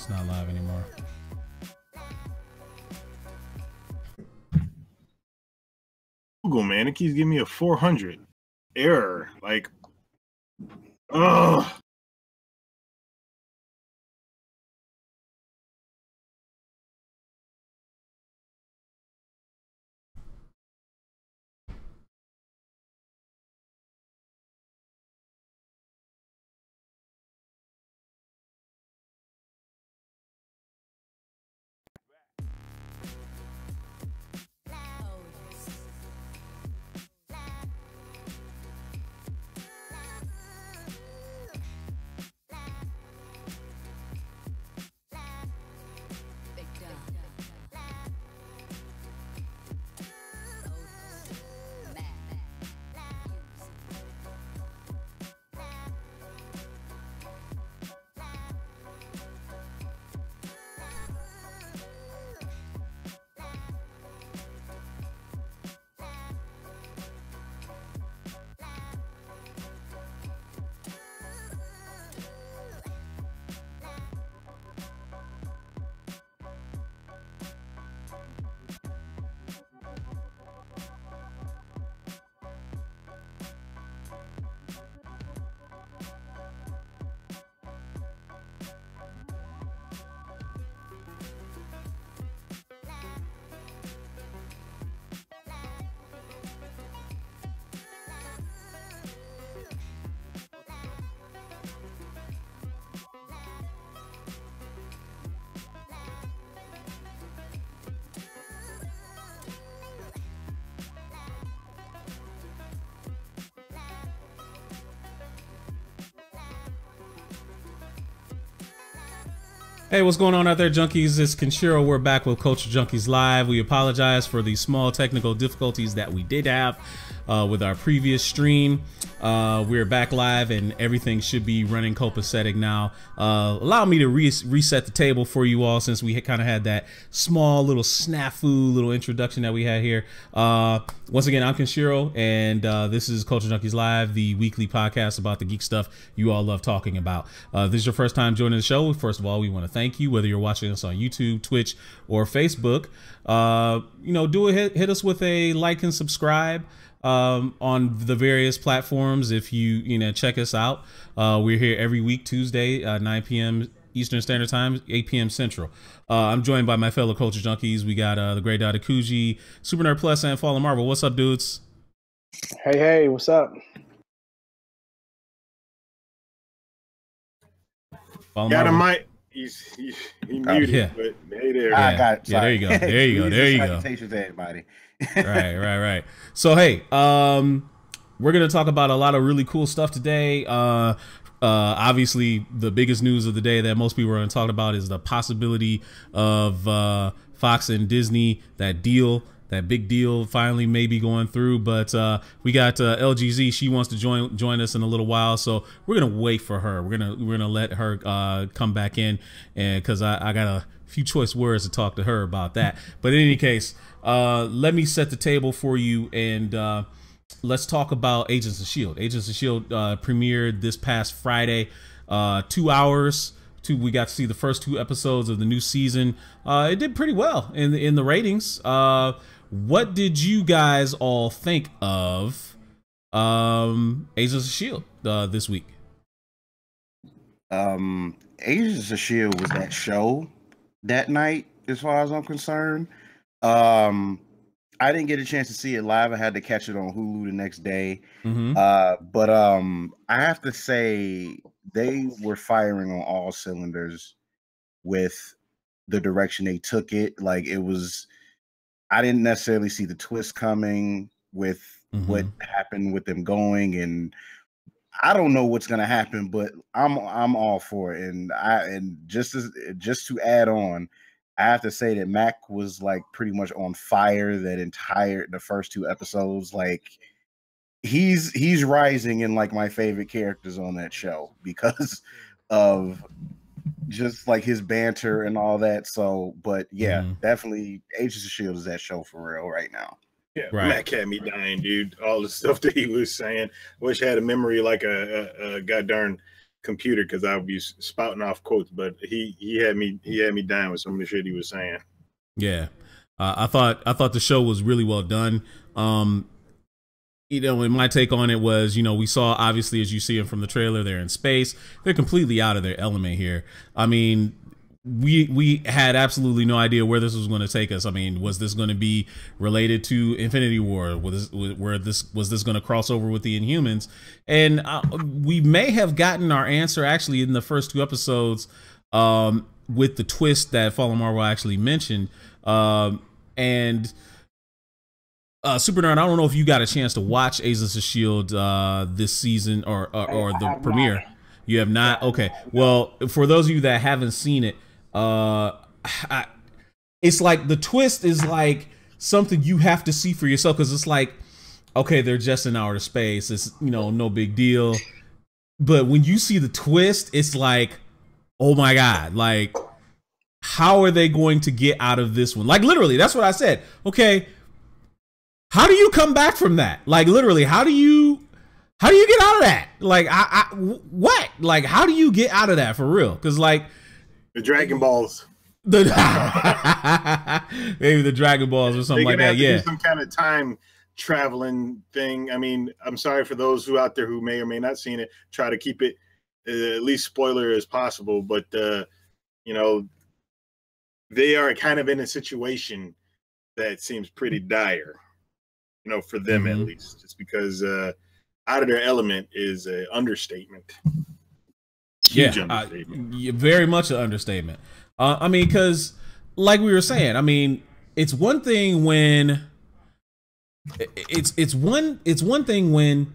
It's not live anymore. Google, man, it keeps giving me a 400 error. Like, ugh. Hey, what's going on out there, Junkies? It's Kenshiro. We're back with Culture Junkies Live. We apologize for the small technical difficulties that we did have with our previous stream. We're back live and everything should be running copacetic now. Allow me to reset the table for you all, since we kind of had that small little snafu little introduction that we had here. Once again, I'm Kenshiro, and this is Culture Junkies Live, the weekly podcast about the geek stuff you all love talking about. If this is your first time joining the show, first of all, we want to thank you, whether you're watching us on YouTube, Twitch, or Facebook. Hit us with a like and subscribe on the various platforms. If you check us out, we're here every week, Tuesday, 9 p.m. Eastern Standard Time, 8 p.m. Central. I'm joined by my fellow Culture Junkies. We got the Great Dada Kuji, Super Nerd Plus, and Fallen Marvel. What's up, dudes? Hey, what's up? Fallen Marvel. Mic. He's muted, yeah. But hey there. Yeah, I got it. Yeah, there you go. There you go. There you go. Salutations to everybody. Right. So, hey, we're going to talk about a lot of really cool stuff today. Obviously, the biggest news of the day that most people are going to talk about is the possibility of Fox and Disney, that big deal finally maybe going through. But we got LGZ. She wants to join us in a little while, so we're gonna wait for her. We're gonna let her come back in, and because I got a few choice words to talk to her about that. But in any case, let me set the table for you, and let's talk about Agents of S.H.I.E.L.D. Agents of S.H.I.E.L.D. Premiered this past Friday. 2 hours. We got to see the first 2 episodes of the new season. It did pretty well in the ratings. What did you guys all think of Agents of S.H.I.E.L.D. This week? Agents of S.H.I.E.L.D. was that show that night, as far as I'm concerned. I didn't get a chance to see it live. I had to catch it on Hulu the next day. Mm-hmm. But I have to say, they were firing on all cylinders with the direction they took it. Like, it was, I didn't necessarily see the twist coming with what happened with them going, and I don't know what's gonna happen, but I'm all for it. And just to add on, I have to say that Mac was like pretty much on fire the first 2 episodes. Like, he's rising in like my favorite characters on that show because of just like his banter and all that. So, but yeah, definitely Agents of S.H.I.E.L.D. is that show for real right now. Yeah, right. Mac had me dying, dude. All the stuff that he was saying. Wish I had a memory like a god darn computer because I would be spouting off quotes. But he had me dying with some of the shit he was saying. Yeah, I thought the show was really well done. You know, and my take on it was, you know, we saw, obviously, as you see it from the trailer, they're in space. They're completely out of their element here. I mean, we had absolutely no idea where this was going to take us. I mean, was this going to be related to Infinity War? Was this going to cross over with the Inhumans? And we may have gotten our answer actually in the first 2 episodes with the twist that Fallen Marvel actually mentioned. And Super Nerd, I don't know if you got a chance to watch Agents of S.H.I.E.L.D. This season or the premiere. Not. You have not? Okay. Well, for those of you that haven't seen it, it's like the twist is like something you have to see for yourself, because it's like, okay, they're just in outer space. It's, you know, no big deal. But when you see the twist, it's like, oh my God, like, how are they going to get out of this one? Like, literally, that's what I said. Okay. How do you come back from that? Like, literally, how do you get out of that? Like, what? Like, how do you get out of that for real? Because, like, the Dragon Balls, maybe the Dragon Balls or something like that. Yeah, do some kind of time traveling thing. I mean, I'm sorry for those who out there who may or may not seen it. Try to keep it at least spoiler as possible, but you know, they are kind of in a situation that seems pretty dire. You know, for them at least, just because out of their element is an understatement. Huge understatement. Very much an understatement. I mean, because like we were saying, I mean, it's one thing when it's one thing when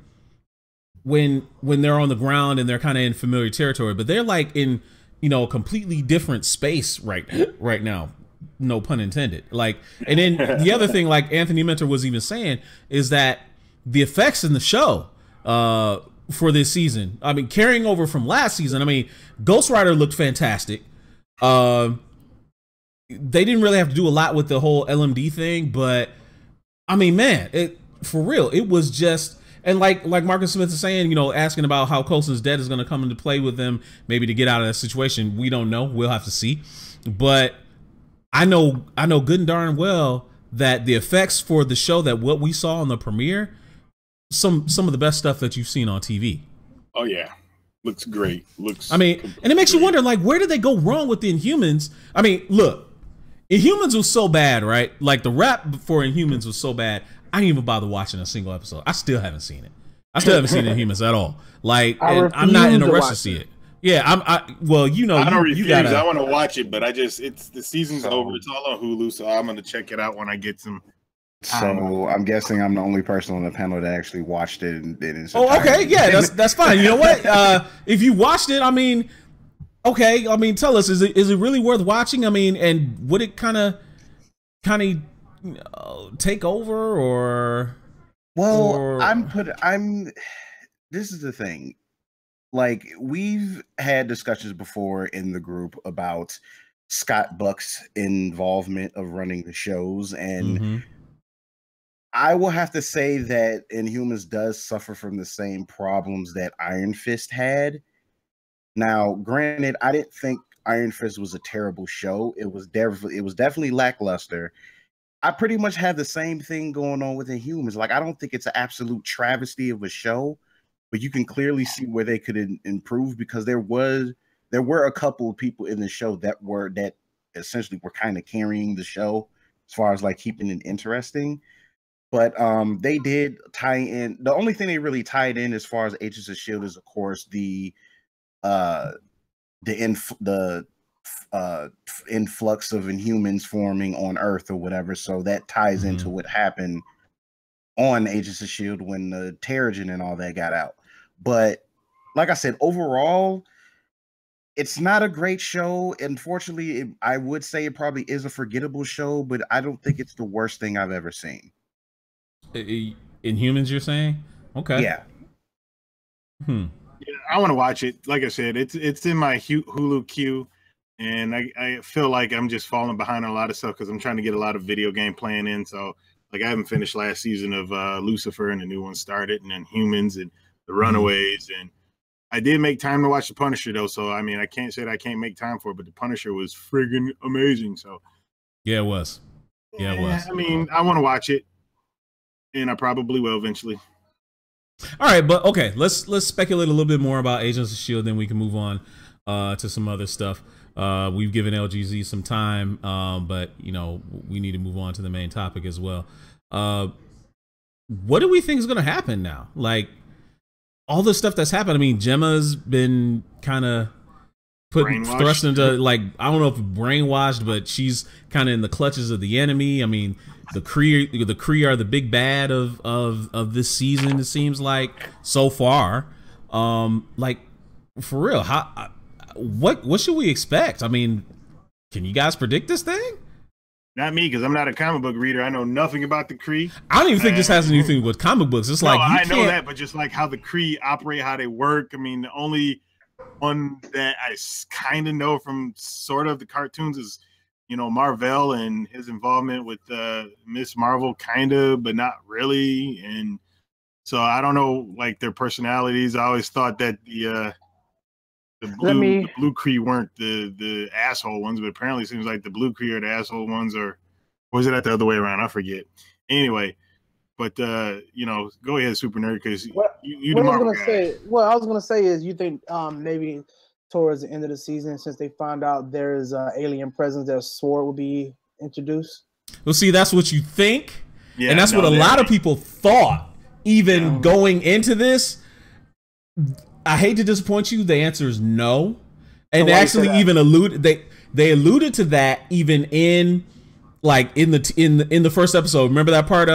they're on the ground and they're kind of in familiar territory, but they're like in, you know, a completely different space right now. No pun intended. Like, and then the other thing, like Anthony Mentor was even saying, is that the effects in the show for this season, I mean, carrying over from last season, I mean, Ghost Rider looked fantastic. They didn't really have to do a lot with the whole LMD thing, but I mean, man, it for real, it was just, and like Marcus Smith is saying, you know, asking about how Coulson's death is going to come into play with them, maybe to get out of that situation. We don't know. We'll have to see. But I know good and darn well that the effects for the show, that what we saw in the premiere, some of the best stuff that you've seen on TV. Oh yeah, looks great. Looks. I mean, and it makes you wonder, like, where did they go wrong with the Inhumans? I mean, look, Inhumans was so bad, right? Like, the rap for Inhumans was so bad, I didn't even bother watching a single episode. I still haven't seen it. I still haven't seen Inhumans at all. Like, I'm not in a rush to see it. Yeah, well, you know, I don't refuse. I want to watch it, but it's the season's over. It's all on Hulu, so I'm gonna check it out when I get some. So I'm guessing I'm the only person on the panel that actually watched it. Okay, yeah, that's fine. You know what? If you watched it, I mean, okay, I mean, tell us, is it really worth watching? I mean, and would it kind of take over or? Well, This is the thing. Like, we've had discussions before in the group about Scott Buck's involvement of running the shows, and I will have to say that Inhumans does suffer from the same problems that Iron Fist had. Now, granted, I didn't think Iron Fist was a terrible show. It was definitely lackluster. I pretty much have the same thing going on with Inhumans. Like, I don't think it's an absolute travesty of a show, but you can clearly see where they could improve, because there were a couple of people in the show that essentially were kind of carrying the show as far as like keeping it interesting. But they did tie in. The only thing they really tied in as far as Agents of S.H.I.E.L.D. is, of course, the influx of Inhumans forming on Earth or whatever. So that ties into what happened on Agents of S.H.I.E.L.D. when the Terrigen and all that got out. But like I said, overall, it's not a great show. Unfortunately, I would say it probably is a forgettable show, but I don't think it's the worst thing I've ever seen. Inhumans, you're saying? Okay. Yeah. Yeah, I want to watch it. Like I said, it's in my Hulu queue, and I feel like I'm just falling behind on a lot of stuff because I'm trying to get a lot of video game playing in. So, like, I haven't finished last season of Lucifer, and the new one started, and then Humans and The Runaways, and I did make time to watch The Punisher though, so I mean I can't say that I can't make time for it, but The Punisher was friggin' amazing. So yeah, it was. Yeah, it was. I mean, I want to watch it, and I probably will eventually. All right, but okay, let's speculate a little bit more about Agents of S.H.I.E.L.D., then we can move on to some other stuff. We've given LGZ some time, but you know, we need to move on to the main topic as well. What do we think is going to happen now? Like all the stuff that's happened. I mean, Gemma's been kind of thrust into, like, I don't know if brainwashed, but she's kind of in the clutches of the enemy. I mean, the Kree are the big bad of this season, it seems like, so far. Like, for real, what should we expect? I mean, can you guys predict this thing? Not me, because I'm not a comic book reader. I know nothing about the Kree. I don't even think this has anything with comic books. It's like, I know that, but just like how the Kree operate, how they work. I mean, the only one that I kind of know from sort of the cartoons is, you know, Marvel and his involvement with Miss Marvel, kind of, but not really. And so I don't know, like, their personalities. I always thought that the blue Kree weren't the asshole ones, but apparently it seems like the blue Kree are the asshole ones, or was it the other way around? I forget. Anyway, but you know, go ahead, Super Nerd, because you the Marvel guy. What I was gonna say is, you think maybe towards the end of the season, since they found out there's alien presence, that S.W.O.R.D. will be introduced? Well, see, that's what you think, and that's what a lot of people thought, even going into this. I hate to disappoint you. The answer is no, and they actually even alluded. They alluded to that even in, like, in the first episode. Remember that part,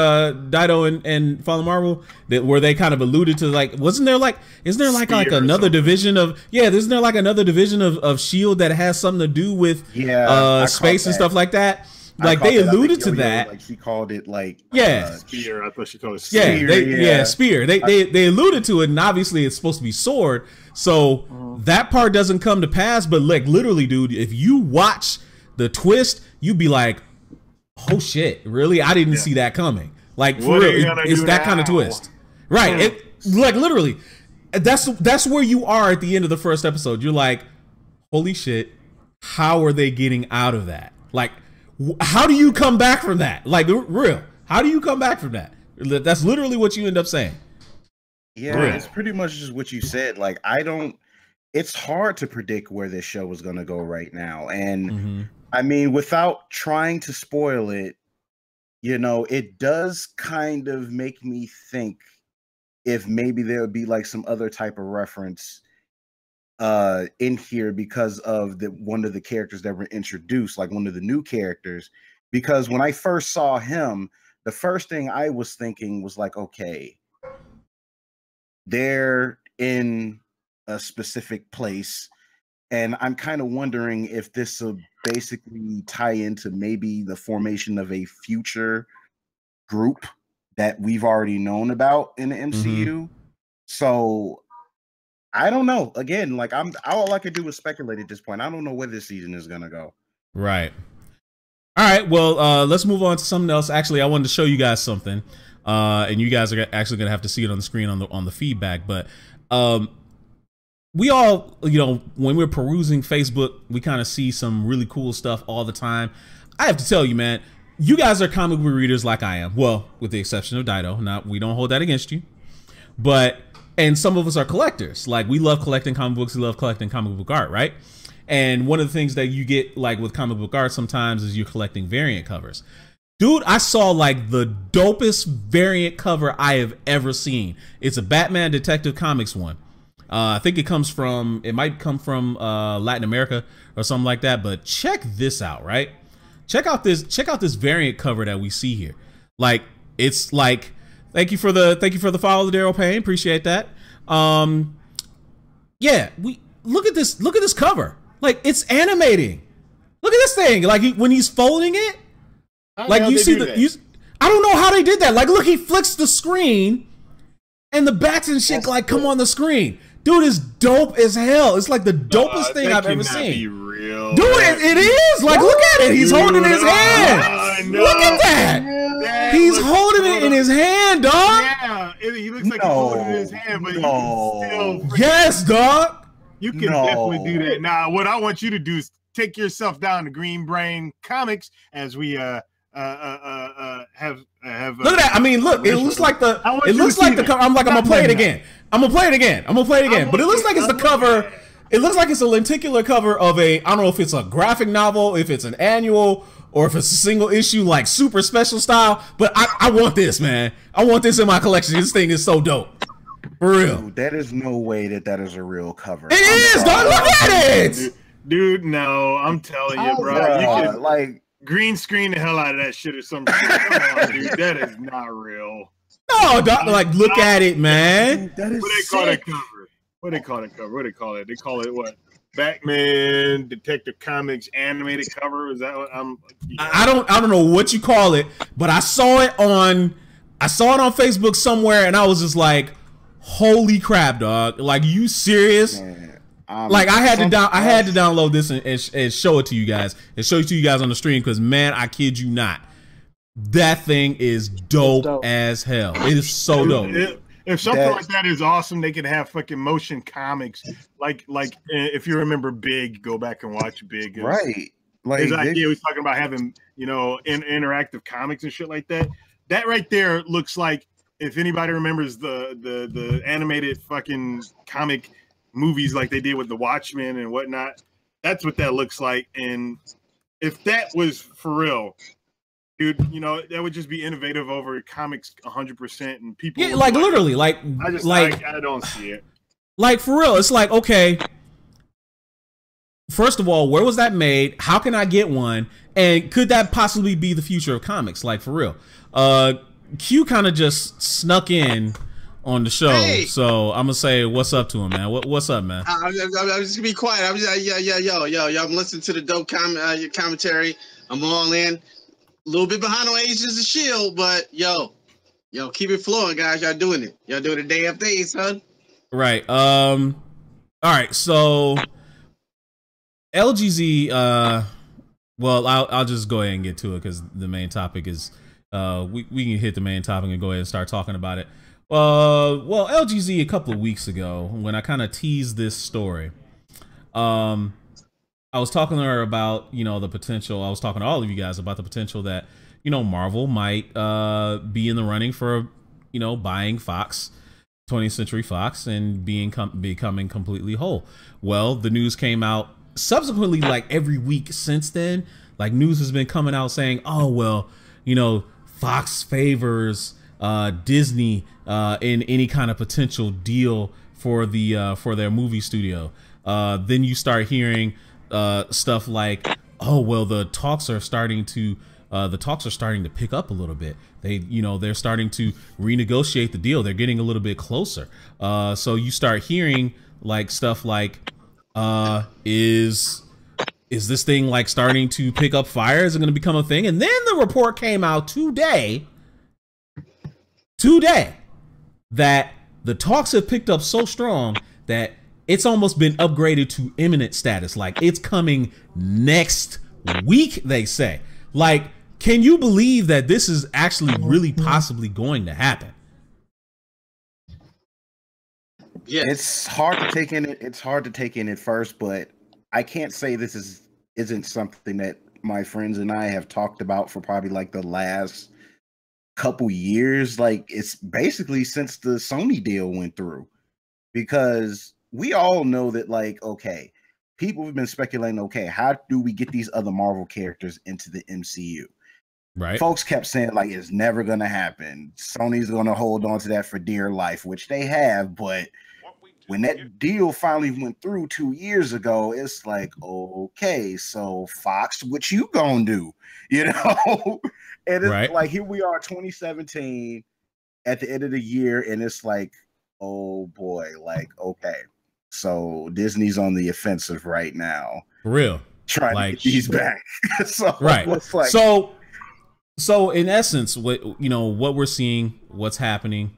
Dido and Fallen Marvel, where they kind of alluded to, like, isn't there like another division of isn't there like another division of S.H.I.E.L.D. that has something to do with space and stuff like that? Like, they alluded to that. Like, she called it, like, Spear. I thought she called it Spear. Spear. They alluded to it, and obviously it's supposed to be Sword. So that part doesn't come to pass. But, like, literally, dude, if you watch the twist, you'd be like, oh shit, really? I didn't see that coming. Like, for real, it's that kind of twist, right? It, like, literally, that's where you are at the end of the first episode. You're like, holy shit, how are they getting out of that? Like, how do you come back from that? Like, real, how do you come back from that? That's literally what you end up saying. Yeah, it's pretty much just what you said. Like, it's hard to predict where this show is going to go right now. And I mean, without trying to spoil it, you know, it does kind of make me think if maybe there would be like some other type of reference in here because of one of the characters that were introduced, like one of the new characters. Because when I first saw him, the first thing I was thinking was like, okay, they're in a specific place, and I'm kind of wondering if this will basically tie into maybe the formation of a future group that we've already known about in the MCU. So I don't know. Again, like, all I could do is speculate at this point. I don't know where this season is gonna go. Right. All right. Well, let's move on to something else. Actually, I wanted to show you guys something, and you guys are actually gonna have to see it on the screen on the feedback. But we all, you know, when we're perusing Facebook, we kind of see some really cool stuff all the time. I have to tell you, man, you guys are comic book readers like I am. Well, with the exception of Dido. We don't hold that against you, but. And some of us are collectors. Like, we love collecting comic books. We love collecting comic book art, right? And one of the things that you get, like, with comic book art sometimes is you're collecting variant covers. Dude, I saw, like, the dopest variant cover I have ever seen. It's a Batman Detective Comics one. I think it might come from Latin America or something like that. But check this out, right? Check out this variant cover that we see here. Like, it's like... Thank you for the follow, Daryl Payne. Appreciate that. Yeah, we look at this cover. Like, it's animating. Look at this thing. Like, when he's folding it, like, you see I don't know how they did that. Like, look, he flicks the screen, and the bats and shit like come on the screen. Dude, is dope as hell. It's like the dopest thing I've ever seen. Be real. Dude, it is. Like, look at it. He's holding his hand. Look at that. He's holding it in his hand, dog. Yeah, he looks like he's holding it in his hand, but you can still. Yes, dog. You can definitely do that. Now, what I want you to do is take yourself down to Green Brain Comics as we have. Look at that. I mean, look. It looks like the. It looks like the cover. I'm gonna play it again. I'm gonna play it again. But it looks like it's the cover. It looks like it's a lenticular cover of a. I don't know if it's a graphic novel, if it's an annual, or if it's a single issue, like super special style. But I want this, man. I want this in my collection. This thing is so dope. For real. Dude, that is no way that is a real cover. It is, dog. Look at it. Dude, no. I'm telling you, bro. You can, like, green screen the hell out of that shit or something. Come on, dude. That is not real. No, dog. Like, look at it, man. That is what they call that cover? What they call that cover? What they call it? They call it what? Batman Detective Comics animated cover. Is that what I'm? Yeah. I don't know what you call it, but I saw it on Facebook somewhere, and I was just like, "Holy crap, dog! Like, you serious?" Like, I had to download this and show it to you guys, and show it to you guys on the stream, because man, I kid you not, that thing is dope as hell. It is so dope. If something like that is awesome, they could have fucking motion comics. Like if you remember Big, go back and watch Big. Right. Like his idea was talking about having, interactive comics and shit like that. That right there looks like, if anybody remembers the animated fucking comic movies like they did with the Watchmen and whatnot, that's what that looks like. And if that was for real, dude, that would just be innovative over comics 100%, and people. Yeah, like literally, like I don't see it. Like, for real, it's like, okay. First of all, where was that made? How can I get one? And could that possibly be the future of comics? Like, for real. Q kind of just snuck in on the show, so I'm gonna say what's up to him, man. What's up, man? I'm just gonna be quiet. I'm just yo. I'm listening to the dope commentary. I'm all in. A little bit behind on Agents of Shield, but yo, keep it flowing, guys. Y'all doing it. Y'all doing it day after day, son. Right. All right. So LGZ. Well, I'll just go ahead and get to it, because the main topic is. We can hit the main topic and go ahead and start talking about it. Well, LGZ a couple of weeks ago, when I kind of teased this story, I was talking to her about, the potential. I was talking to all of you guys about the potential that, Marvel might be in the running for, buying Fox, 20th Century Fox, and becoming completely whole. Well, the news came out subsequently, like every week since then. Like, news has been coming out saying, oh, well, Fox favors Disney in any kind of potential deal for their movie studio. Then you start hearing stuff like, oh, well, the talks are starting to pick up a little bit. They're starting to renegotiate the deal. They're getting a little bit closer. So you start hearing like stuff like, is this thing like starting to pick up fire? Is it going to become a thing? And then the report came out today that the talks have picked up so strong that it's almost been upgraded to imminent status. Like, it's coming next week, they say. Like, can you believe that this is actually really possibly going to happen? Yeah, it's hard to take in. It's hard to take in at first, but I can't say this isn't something that my friends and I have talked about for probably like the last couple years. Like, it's basically since the Sony deal went through, because we all know that, like, okay, people have been speculating, okay, how do we get these other Marvel characters into the MCU? Right. Folks kept saying, like, it's never going to happen. Sony's going to hold on to that for dear life, which they have. But when that deal finally went through 2 years ago, it's like, okay, so Fox, what you gonna do? And it's like, here we are, 2017, at the end of the year, and it's like, oh boy, like, okay, so Disney's on the offensive right now. For real. Trying to get these back. So in essence, what we're seeing, what's happening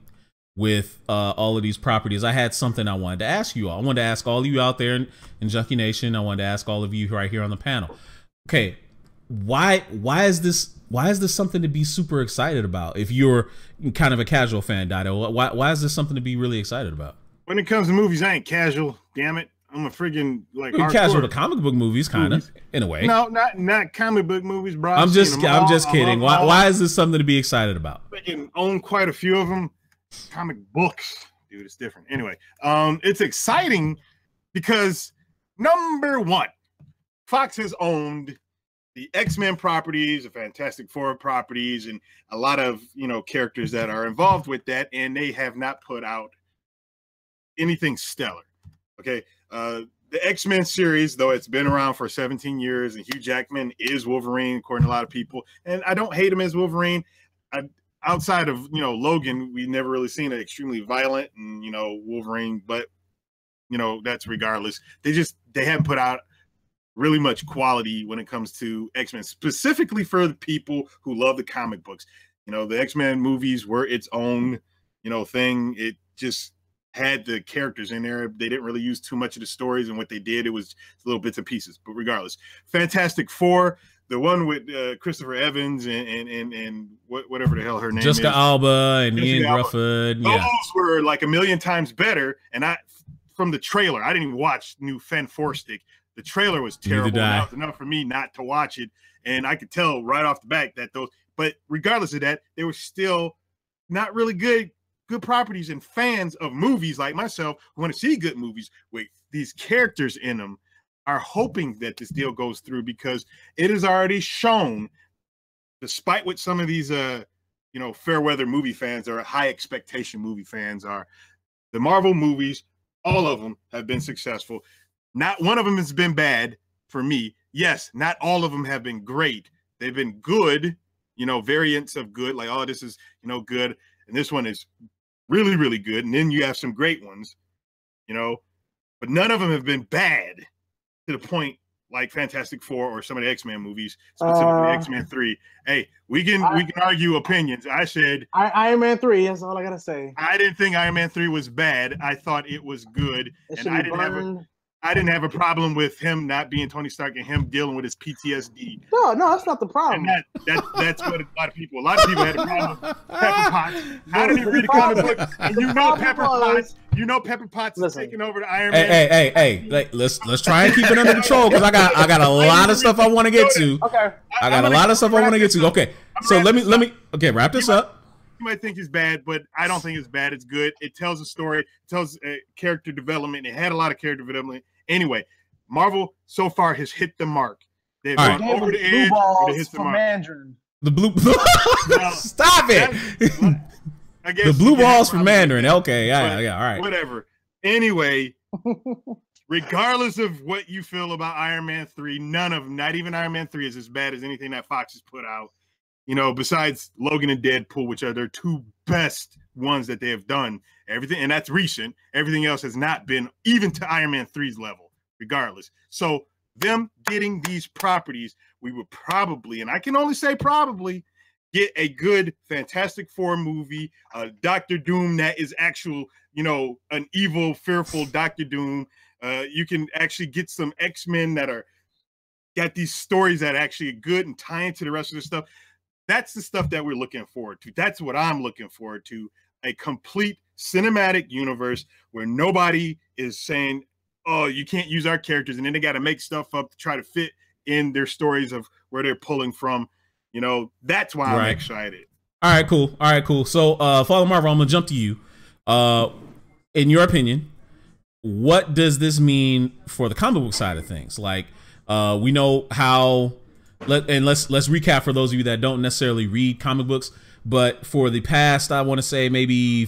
with all of these properties, I had something I wanted to ask you all. I wanted to ask all of you out there in Junkie Nation. I wanted to ask all of you right here on the panel. Okay, why is this something to be super excited about? If you're kind of a casual fan, Dido, why is this something to be really excited about? When it comes to movies, I ain't casual. Damn it, I'm a friggin' like casual to comic book movies, kind of in a way. No, not comic book movies, bro. I'm just kidding. Why is this something to be excited about? I own quite a few of them. Comic books, dude, it's different. Anyway, it's exciting because number one, Fox has owned the X-Men properties, the Fantastic Four properties, and a lot of characters that are involved with that, and they have not put out anything stellar. Okay, the X-Men series, though it's been around for 17 years, and Hugh Jackman is Wolverine, according to a lot of people, and I don't hate him as Wolverine. Outside of Logan, we've never really seen an extremely violent and Wolverine, but that's regardless. They haven't put out really much quality when it comes to X-Men, specifically for the people who love the comic books. The X-Men movies were its own thing. It just had the characters in there. They didn't really use too much of the stories, and what they did, it was little bits and pieces. But regardless, Fantastic Four, the one with Christopher Evans and whatever the hell her name is, Jessica Alba and Ian Grufford. Those were like a million times better. And from the trailer, I didn't even watch new Fen Four Stick. The trailer was terrible. That was enough for me not to watch it. And I could tell right off the bat that but regardless of that, they were still not really good properties, and fans of movies like myself who want to see good movies with these characters in them are hoping that this deal goes through, because it is already shown, despite what some of these fair weather movie fans or high expectation movie fans are, the Marvel movies, all of them have been successful. Not one of them has been bad for me. Yes, not all of them have been great. They've been good, variants of good, like, oh, this is good, and this one is really, really good, and then you have some great ones, but none of them have been bad to the point like Fantastic Four or some of the X-Men movies, specifically X-Men 3. Hey, we can argue opinions. I said Iron Man 3, that's all I gotta say. I didn't think Iron Man 3 was bad. I thought it was good, and I didn't have a problem with him not being Tony Stark and him dealing with his PTSD. No, that's not the problem. And that's what a lot of people had a problem with Pepper Potts. I didn't even read the comic book, and Pepper Potts is taking over the Iron Man. Hey, let's try and keep it under control, because I got a lot of stuff I want to get to. Okay. I got a lot of stuff I want to get to. Okay, so let me wrap this up. You might think it's bad, but I don't think it's bad. It's good. It tells a story. It tells character development. It had a lot of character development. Anyway, Marvel so far has hit the mark. They've gone over the edge. It hits the mark. Mandarin. The blue. Stop it. The blue balls for Mandarin. Okay, yeah, all right. Whatever. Anyway, regardless of what you feel about Iron Man 3, none of them, not even Iron Man 3, is as bad as anything that Fox has put out. Besides Logan and Deadpool, which are their two best ones that they have done. Everything, and that's recent. Everything else has not been even to Iron Man 3's level, regardless. So them getting these properties, we would probably, and I can only say probably, get a good Fantastic Four movie, Doctor Doom that is actual, an evil, fearful Doctor Doom. You can actually get some X-Men that are got these stories that are actually good and tie into the rest of the stuff. That's the stuff that we're looking forward to. That's what I'm looking forward to. A complete cinematic universe where nobody is saying, oh, you can't use our characters, and then they got to make stuff up to try to fit in their stories of where they're pulling from. That's why I'm excited. All right, cool. So, Father Marvel, I'm going to jump to you. In your opinion, what does this mean for the comic book side of things? Like, we know how... let's recap for those of you that don't necessarily read comic books, but for the past, I want to say maybe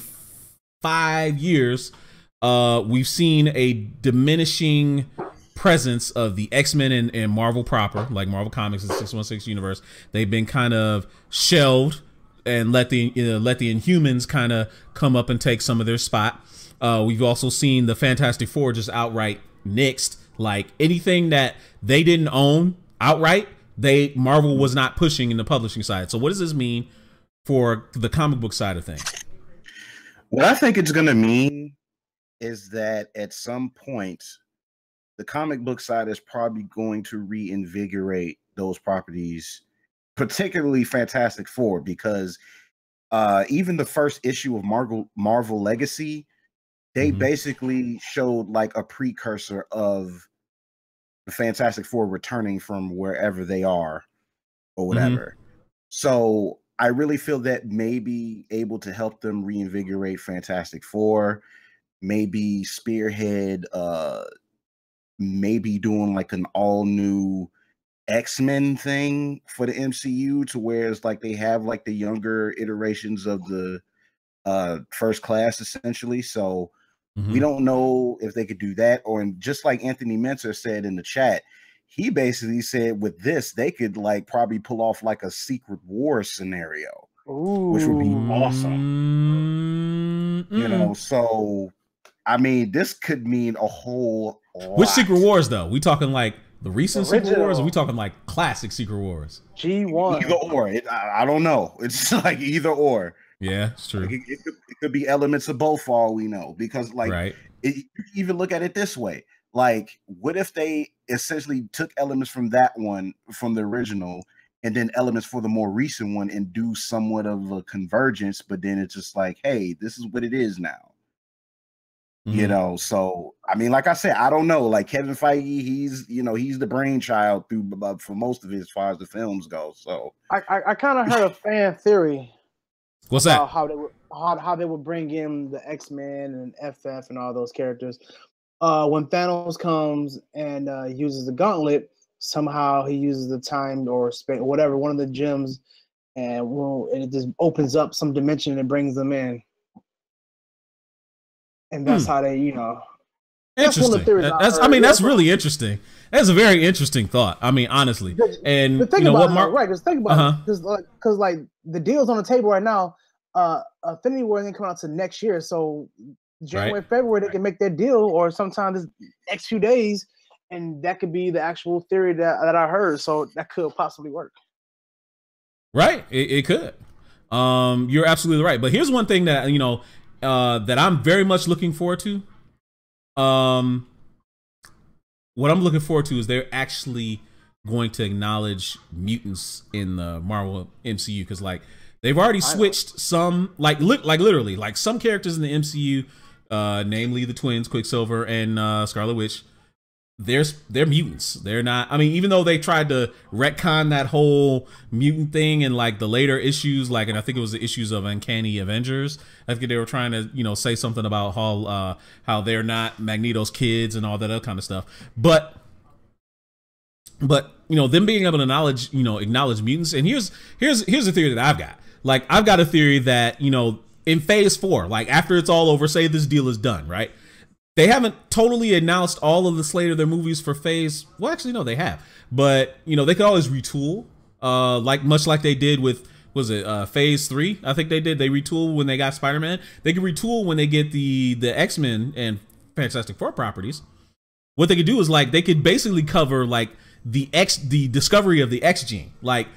5 years, we've seen a diminishing presence of the X-Men and Marvel proper, like Marvel Comics and 616 universe. They've been kind of shelved and let the Inhumans kind of come up and take some of their spot. We've also seen the Fantastic Four just outright nixed. Like anything that they didn't own outright, Marvel was not pushing in the publishing side. So what does this mean for the comic book side of things? What I think it's going to mean is that at some point, the comic book side is probably going to reinvigorate those properties, particularly Fantastic Four, because even the first issue of Marvel Legacy, they basically showed like a precursor of the Fantastic Four returning from wherever they are or whatever. So I really feel that may be able to help them reinvigorate Fantastic Four, maybe spearhead, maybe doing like an all new X-Men thing for the MCU, to where it's like they have like the younger iterations of the First Class essentially. So we don't know if they could do that, or just like Anthony Mentor said in the chat, he basically said with this they could like probably pull off like a Secret War scenario, which would be awesome. You know, so I mean, this could mean a whole lot. Which Secret Wars though? We talking like the recent Secret Wars, or we talking like classic Secret Wars? G1. Either or. I don't know. It's like either or. Yeah, it's true. Like it could be elements of both for all we know. Because like, you even look at it this way. Like, what if they essentially took elements from that one, from the original, and then elements for the more recent one, and do somewhat of a convergence, but then it's just like, hey, this is what it is now. You know, so I mean, like I said, I don't know. Like Kevin Feige, he's the brainchild for most of it as far as the films go. So I kind of heard a fan theory. What's that? How they would bring in the X-Men and FF and all those characters. When Thanos comes and uses the gauntlet, somehow he uses the time or space, whatever, one of the gems, and it just opens up some dimension and brings them in. And that's how they, interesting. That's really interesting. That's a very interesting thought. I mean, honestly, and think about it, right? Just think about it, because like the deal's on the table right now. Infinity War ain't coming out to next year, so January, February they can make their deal, or sometimes this next few days, and that could be the actual theory that I heard. So that could possibly work. Right? It could. You're absolutely right. But here's one thing that that I'm very much looking forward to. What I'm looking forward to is they're actually going to acknowledge mutants in the Marvel MCU, because like they've already switched some, like literally, like some characters in the MCU, namely the twins Quicksilver and Scarlet Witch. They're mutants. They're not. I mean, even though they tried to retcon that whole mutant thing in like the later issues, like, and I think it was the issues of Uncanny Avengers. I think they were trying to, say something about how they're not Magneto's kids and all that other kind of stuff. But them being able to acknowledge mutants. And here's a theory that I've got. Like, I've got a theory that in Phase 4, like after it's all over, say this deal is done, right? They haven't totally announced all of the slate of their movies for Phase. Well, actually, no, they have. But they could always retool, much like they did with Phase 3. I think they did. They retool when they got Spider-Man. They can retool when they get the X-Men and Fantastic Four properties. What they could do is like they could basically cover like the discovery of the X gene, like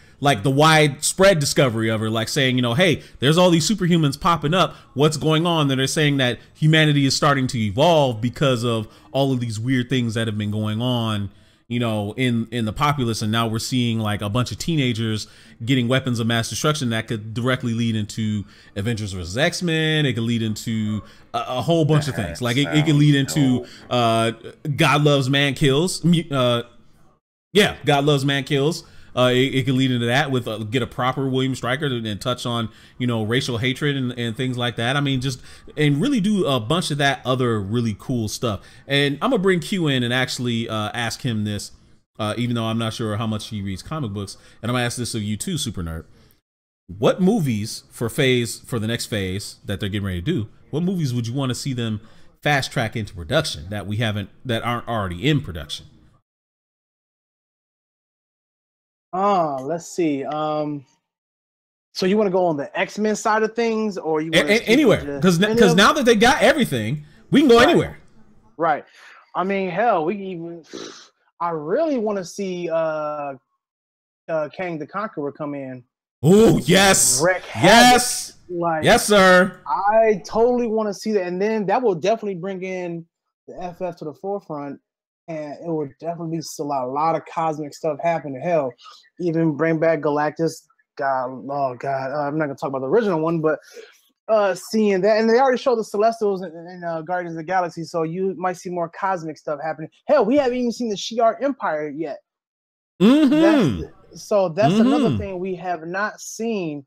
the widespread discovery of her, like saying, hey, there's all these superhumans popping up. What's going on? That they're saying that humanity is starting to evolve because of all of these weird things that have been going on, in the populace. And now we're seeing like a bunch of teenagers getting weapons of mass destruction that could directly lead into Avengers vs. X-Men. It could lead into a whole bunch of things. Like it could lead into God Loves Man Kills. God Loves Man Kills. It could lead into that with get a proper William Stryker and touch on racial hatred and things like that. I mean, and really do a bunch of that other really cool stuff. And I'm gonna bring Q in and actually ask him this, even though I'm not sure how much he reads comic books. And I'm gonna ask this of you too, Super Nerd. What movies for the next phase that they're getting ready to do? What movies would you want to see them fast track into production that aren't already in production? Let's see. So you want to go on the X-Men side of things, or you want anywhere? Because now that they got everything, we can go anywhere. Right. I mean, hell, we can even. I really want to see Kang the Conqueror come in. Oh yes, yes, yes, sir. I totally want to see that, and then that will definitely bring in the FF to the forefront. and it would definitely be a lot of cosmic stuff happening. Hell, even bring back Galactus. God, oh God, I'm not gonna talk about the original one, but seeing that, and they already showed the Celestials in Guardians of the Galaxy, so you might see more cosmic stuff happening. Hell, we haven't even seen the Shi'ar Empire yet. Mm-hmm. That's another thing we have not seen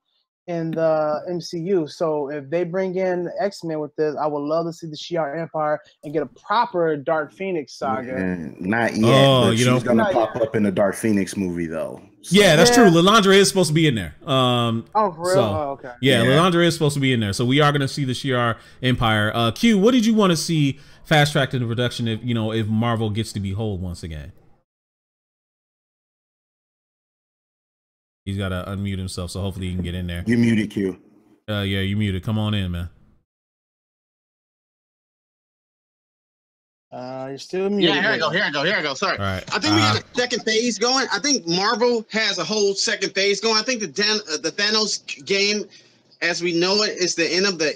in the MCU. So if they bring in X-Men with this, I would love to see the Shi'ar Empire and get a proper Dark Phoenix saga. Not yet, but you know, she's gonna pop up in the Dark Phoenix movie though. So. Yeah, that's true. Lilandra is supposed to be in there. Oh, for real? So, Okay. Yeah, Lilandra is supposed to be in there. So we are going to see the Shi'ar Empire. Q, what did you want to see fast tracked in the production if Marvel gets to be whole once again? He's got to unmute himself, so hopefully he can get in there. You muted, Q. Yeah, you muted. Come on in, man. You're still muted. Yeah, here I go. Sorry. All right. I think we got a second phase going. I think Marvel has a whole second phase going. I think the Thanos game, as we know it, is the end of the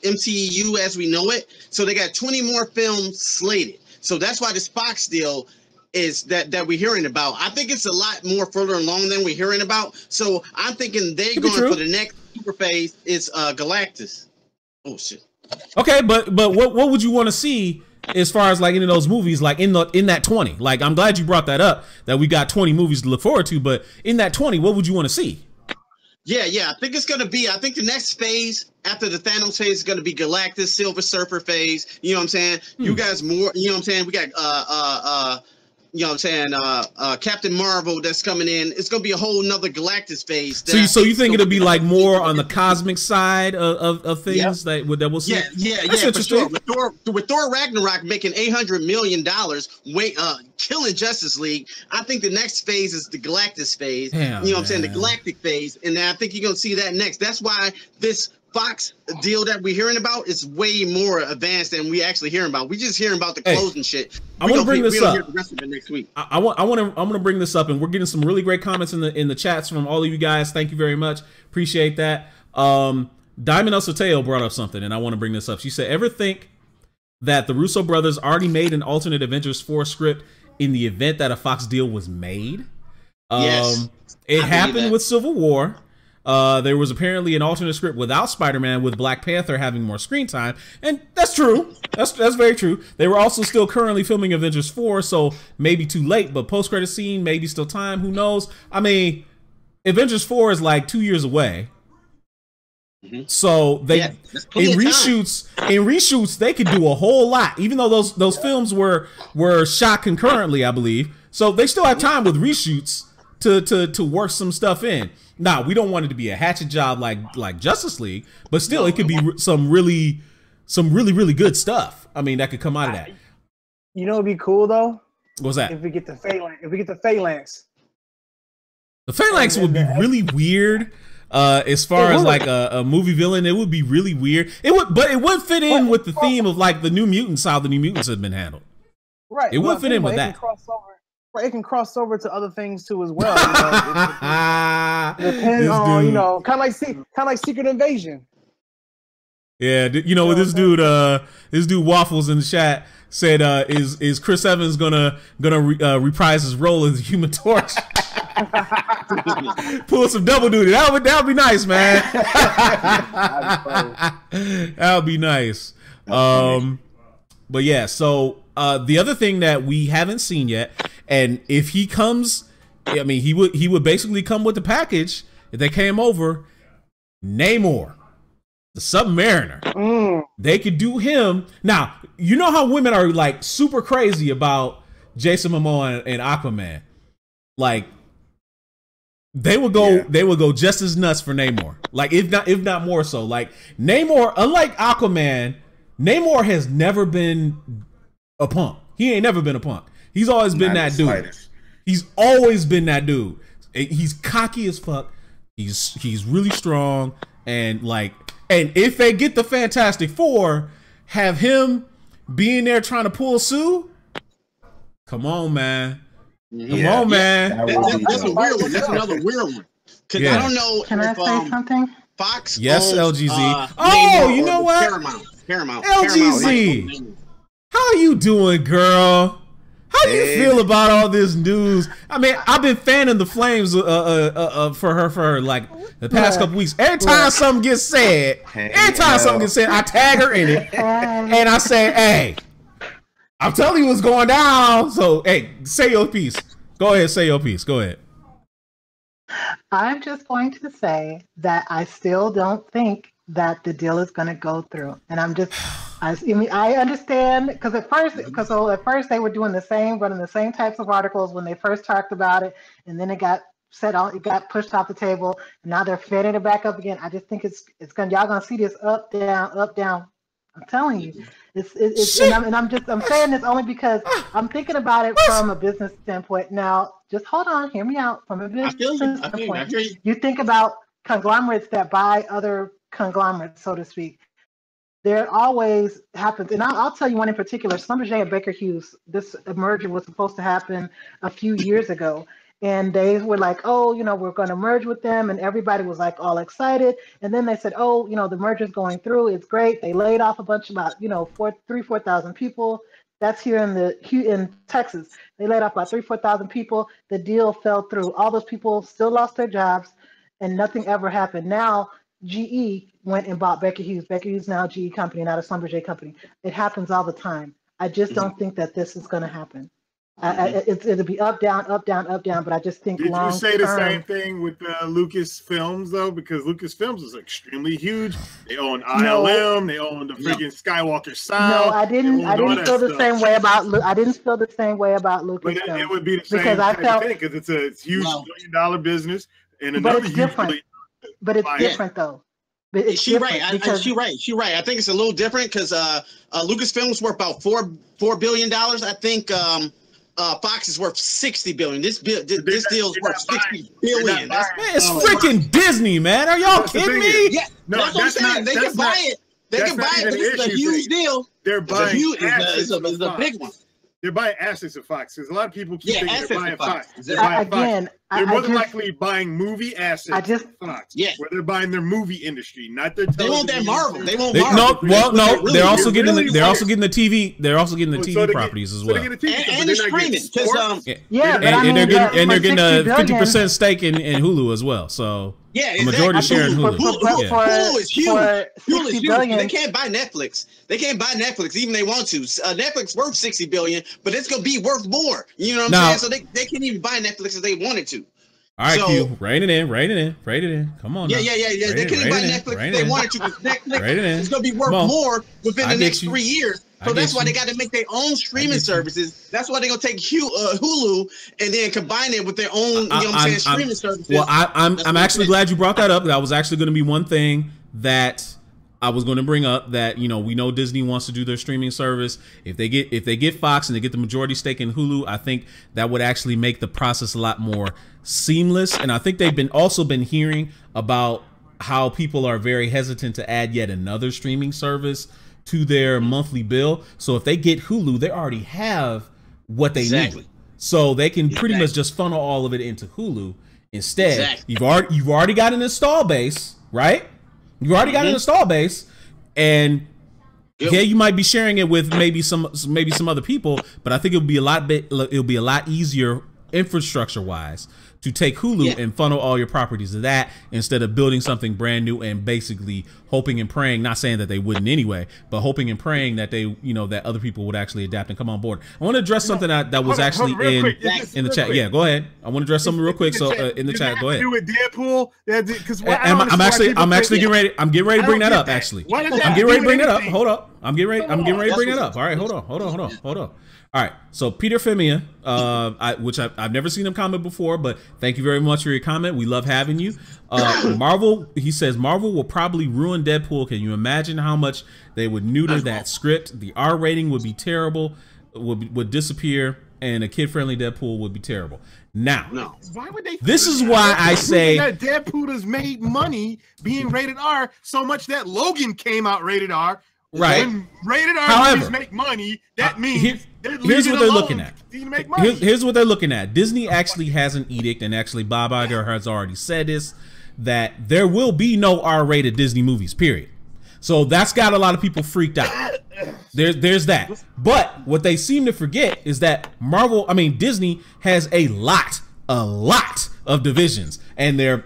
MCU as we know it. So they got 20 more films slated. So that's why this Fox deal is that we're hearing about. I think it's a lot more further along than we're hearing about. So I'm thinking they're going for the next super phase is Galactus. Oh shit. Okay, but what would you want to see as far as like in those movies, like in that 20? Like, I'm glad you brought that up, that we got 20 movies to look forward to, but in that 20, what would you want to see? Yeah. I think the next phase after the Thanos phase is gonna be Galactus, Silver Surfer phase. You know what I'm saying? You guys more, you know what I'm saying? We got you know what I'm saying, Captain Marvel that's coming in. It's gonna be a whole nother Galactus phase. So you think it'll be like more on the cosmic side of things that we'll see? Yeah, for sure. With Thor Ragnarok making $800 million, killing Justice League, I think the next phase is the Galactus phase. Damn, you know what I'm saying? The Galactic phase, and I think you're gonna see that next. That's why this Fox deal that we're hearing about is way more advanced than we actually hearing about. We just hearing about the closing shit. I want to bring this up. Hear the rest of it next week. I'm gonna bring this up, and we're getting some really great comments in the chats from all of you guys. Thank you very much. Appreciate that. Diamond El Soteo brought up something, and I want to bring this up. She said, "Ever think that the Russo brothers already made an alternate Avengers 4 script in the event that a Fox deal was made?" Yes, it happened with Civil War. There was apparently an alternate script without Spider-Man, with Black Panther having more screen time, and that's true. That's very true. They were also still currently filming Avengers 4, so maybe too late, but post-credit scene, maybe still time, who knows? I mean, Avengers 4 is like 2 years away. So they in reshoots they could do a whole lot, even though those films were shot concurrently, I believe. So they still have time with reshoots to work some stuff in. Now, we don't want it to be a hatchet job like Justice League, but still, it could be some really good stuff. I mean, that could come out of that. You know, it'd be cool though. What's that? If we get the Phalanx. The Phalanx would be really weird. As far as like a movie villain, it would be really weird. But it would fit in with the theme of like the New Mutants, how the New Mutants have been handled. Right. It would fit in with that. It can cross over to other things too as well. Depends on, kind of like Secret Invasion. Yeah, this dude Waffles in the chat said, is Chris Evans gonna reprise his role as the Human Torch? Pull some double duty. That would be nice, man. That would be nice. But yeah, so the other thing that we haven't seen yet, and if he comes, I mean, he would basically come with the package if they came over. Namor, the Submariner. They could do him. Now, you know how women are like super crazy about Jason Momoa and Aquaman. Like, they would go just as nuts for Namor. Like, if not more so. Like, Namor, unlike Aquaman, Namor has never been a punk. He ain't never been a punk. He's always been that dude. He's always been that dude. He's cocky as fuck. He's really strong, and if they get the Fantastic Four, have him being there trying to pull Sue. Come on, man. Come on, man. That's a weird one. That's another weird one. Because I don't know. Can I say something? Fox. Yes, owns, LGZ. You know what? Paramount. LGZ. How you doing, girl? How do you feel about all this news? I mean, I've been fanning the flames for her like the past couple weeks. Every time something gets said, I tag her in it, and I say, "Hey, I'm telling you what's going down." So, hey, say your piece. Go ahead, say your piece. Go ahead. I'm just going to say that I still don't think that the deal is going to go through, and I understand because at first they were doing running the same types of articles when they first talked about it, and then it got pushed off the table, and now they're fitting it back up again. I just think y'all gonna see this up down. I'm telling you, I'm saying this only because I'm thinking about it from a business standpoint. Now, just hold on, hear me out. From a business standpoint, you think about conglomerates that buy other conglomerates, so to speak. There always happens, and I'll tell you one in particular. Schlumberger and Baker Hughes. This merger was supposed to happen a few years ago, and they were like, "Oh, we're going to merge with them," and everybody was like all excited. And then they said, "Oh, the merger's going through. It's great." They laid off a bunch, about 4,000 people. That's here in Texas. They laid off about 4,000 people. The deal fell through. All those people still lost their jobs, and nothing ever happened. Now GE went and bought Baker Hughes. Baker Hughes now a GE company, not a Schlumberger company. It happens all the time. I just don't think that this is going to happen. It'll be up, down, up, down, up, down. But I just think Did you say the same thing with Lucasfilms though? Because Lucasfilms is extremely huge. They own ILM. They own the freaking Skywalker Sound. No, I didn't feel the same way about. I didn't feel the same way about Lucasfilms. But it would be the same thing because it's a huge $1 billion business and another but it's different. But it's different though. She's right. She's right. I think it's a little different because Lucasfilm's worth about $4 billion. I think Fox is worth $60 billion. This deal's worth $60 billion. It's freaking Disney, man. Are y'all kidding me? Yeah, that's what I'm saying. They can buy it. They can buy it, but this is a huge deal. They're buying it's a big one. They're buying assets of Fox because a lot of people keep thinking they're buying Fox. They're more than likely buying movie assets of Fox. Yeah, where they're buying their movie industry, not their television. They want that Marvel. They want Marvel. No. They're also getting the TV. They're also getting the TV properties as well. And they're streaming. And they're getting a 50% stake in Hulu as well. So yeah, a majority share in Hulu. Hulu is huge. Hulu is huge. They can't buy Netflix. They can't buy Netflix even they want to. Netflix worth $60 billion, but it's gonna be worth more. You know what I'm saying? So they can't even buy Netflix if they wanted to. All right, Q, rein it in. Come on. Yeah. They couldn't buy Netflix if they wanted to. Netflix is gonna be worth more within the next 3 years. So that's why they got to make their own streaming services. That's why they're gonna take Hulu and then combine it with their own, streaming services. Well, I'm actually glad you brought that up. That was actually going to be one thing that I was going to bring up. That we know Disney wants to do their streaming service. If they get Fox and they get the majority stake in Hulu, I think that would actually make the process a lot more seamless. And I think they've also been hearing about how people are very hesitant to add yet another streaming service to their monthly bill. So if they get Hulu, they already have what they need. So they can pretty much just funnel all of it into Hulu instead. You've already got an install base, right? You already got an install base, and you might be sharing it with maybe some other people, but I think it'll be a lot easier infrastructure wise to take Hulu and funnel all your properties to that instead of building something brand new and basically hoping and praying, not saying that they wouldn't anyway, but hoping and praying that they, that other people would actually adapt and come on board. I want to address something that was actually in the chat. Yeah, go ahead. I want to address something real quick. So in the chat, go ahead. Do with Deadpool? Because I'm actually getting ready. I'm getting ready to bring that up. Actually, I'm getting ready to bring that up. Hold up. I'm getting ready to bring that up. All right, hold on. All right, so Peter Femia, which I've never seen him comment before, but thank you very much for your comment. We love having you. He says Marvel will probably ruin Deadpool. Can you imagine how much they would neuter that script? The R rating would be terrible, would disappear, and a kid-friendly Deadpool would be terrible. Now, why would they? This is why I say that Deadpool has made money being rated R so much that Logan came out rated R. Right. When rated R movies make money, that means here's what they're looking at. Make money. Here's what they're looking at. Disney actually has an edict, and actually Bob Iger has already said this, that there will be no R-rated Disney movies, period. So that's got a lot of people freaked out. There's that. But what they seem to forget is that Disney has a lot of divisions, and their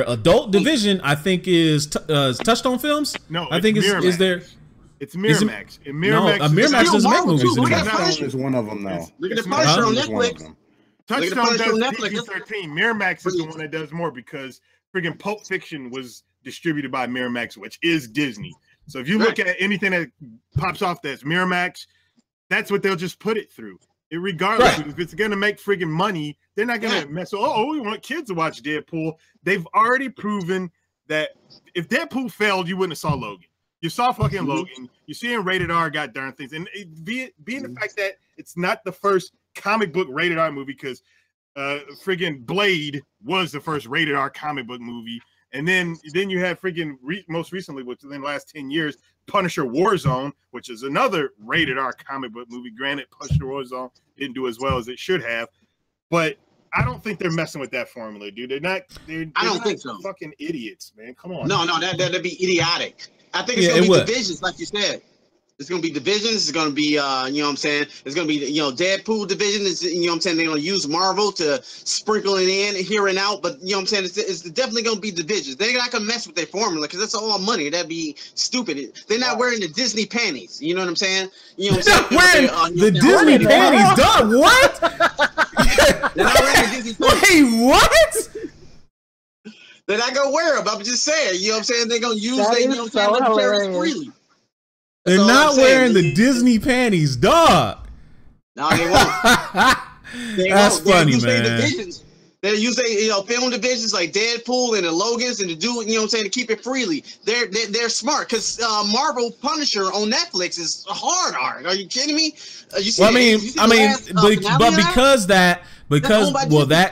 adult division, I think, is Touchstone Films. No, I think is their. It's Miramax. And Miramax, Miramax doesn't make movies anymore. Touchstone is one of them, though. Look at the Punisher on Netflix. Touchstone does PG-13. Miramax is the one that does more because freaking Pulp Fiction was distributed by Miramax, which is Disney. So if you look at anything that pops off that's Miramax, that's what they'll just put it through. Regardless, if it's going to make friggin' money, they're not going to mess. Oh, we want kids to watch Deadpool. They've already proven that if Deadpool failed, you wouldn't have saw Logan. You saw fucking Logan. You see in rated R, god darn things. And being the fact that it's not the first comic book rated R movie, because friggin' Blade was the first rated R comic book movie. And then you have friggin' most recently, within the last 10 years, Punisher Warzone, which is another rated R comic book movie. Granted, Punisher Warzone didn't do as well as it should have, but I don't think they're messing with that formula, dude. I don't think so. Fucking idiots, man. Come on. No, that'd be idiotic. I think it's gonna be divisions, like you said. It's gonna be divisions. It's gonna be, you know what I'm saying? It's gonna be, Deadpool division. It's, you know what I'm saying? They're gonna use Marvel to sprinkle it in here and out. But you know what I'm saying? It's definitely gonna be divisions. They're not gonna mess with their formula because that's all money. That'd be stupid. They're not wearing the Disney panties. You know what I'm saying? You know what I'm saying? Wearing the Disney panties, dog. What? They're not wearing the Disney panties. Wait, what? They're not gonna wear them. I'm just saying. You know what I'm saying? They're gonna use they, you know what I'm saying? Freely. They're not wearing the Disney panties, dog. No, they won't. That's funny, man. They use their film divisions like Deadpool and the Logans and the dude, you know what I'm saying, to keep it freely. They're smart because Marvel Punisher on Netflix is hard art. Are you kidding me?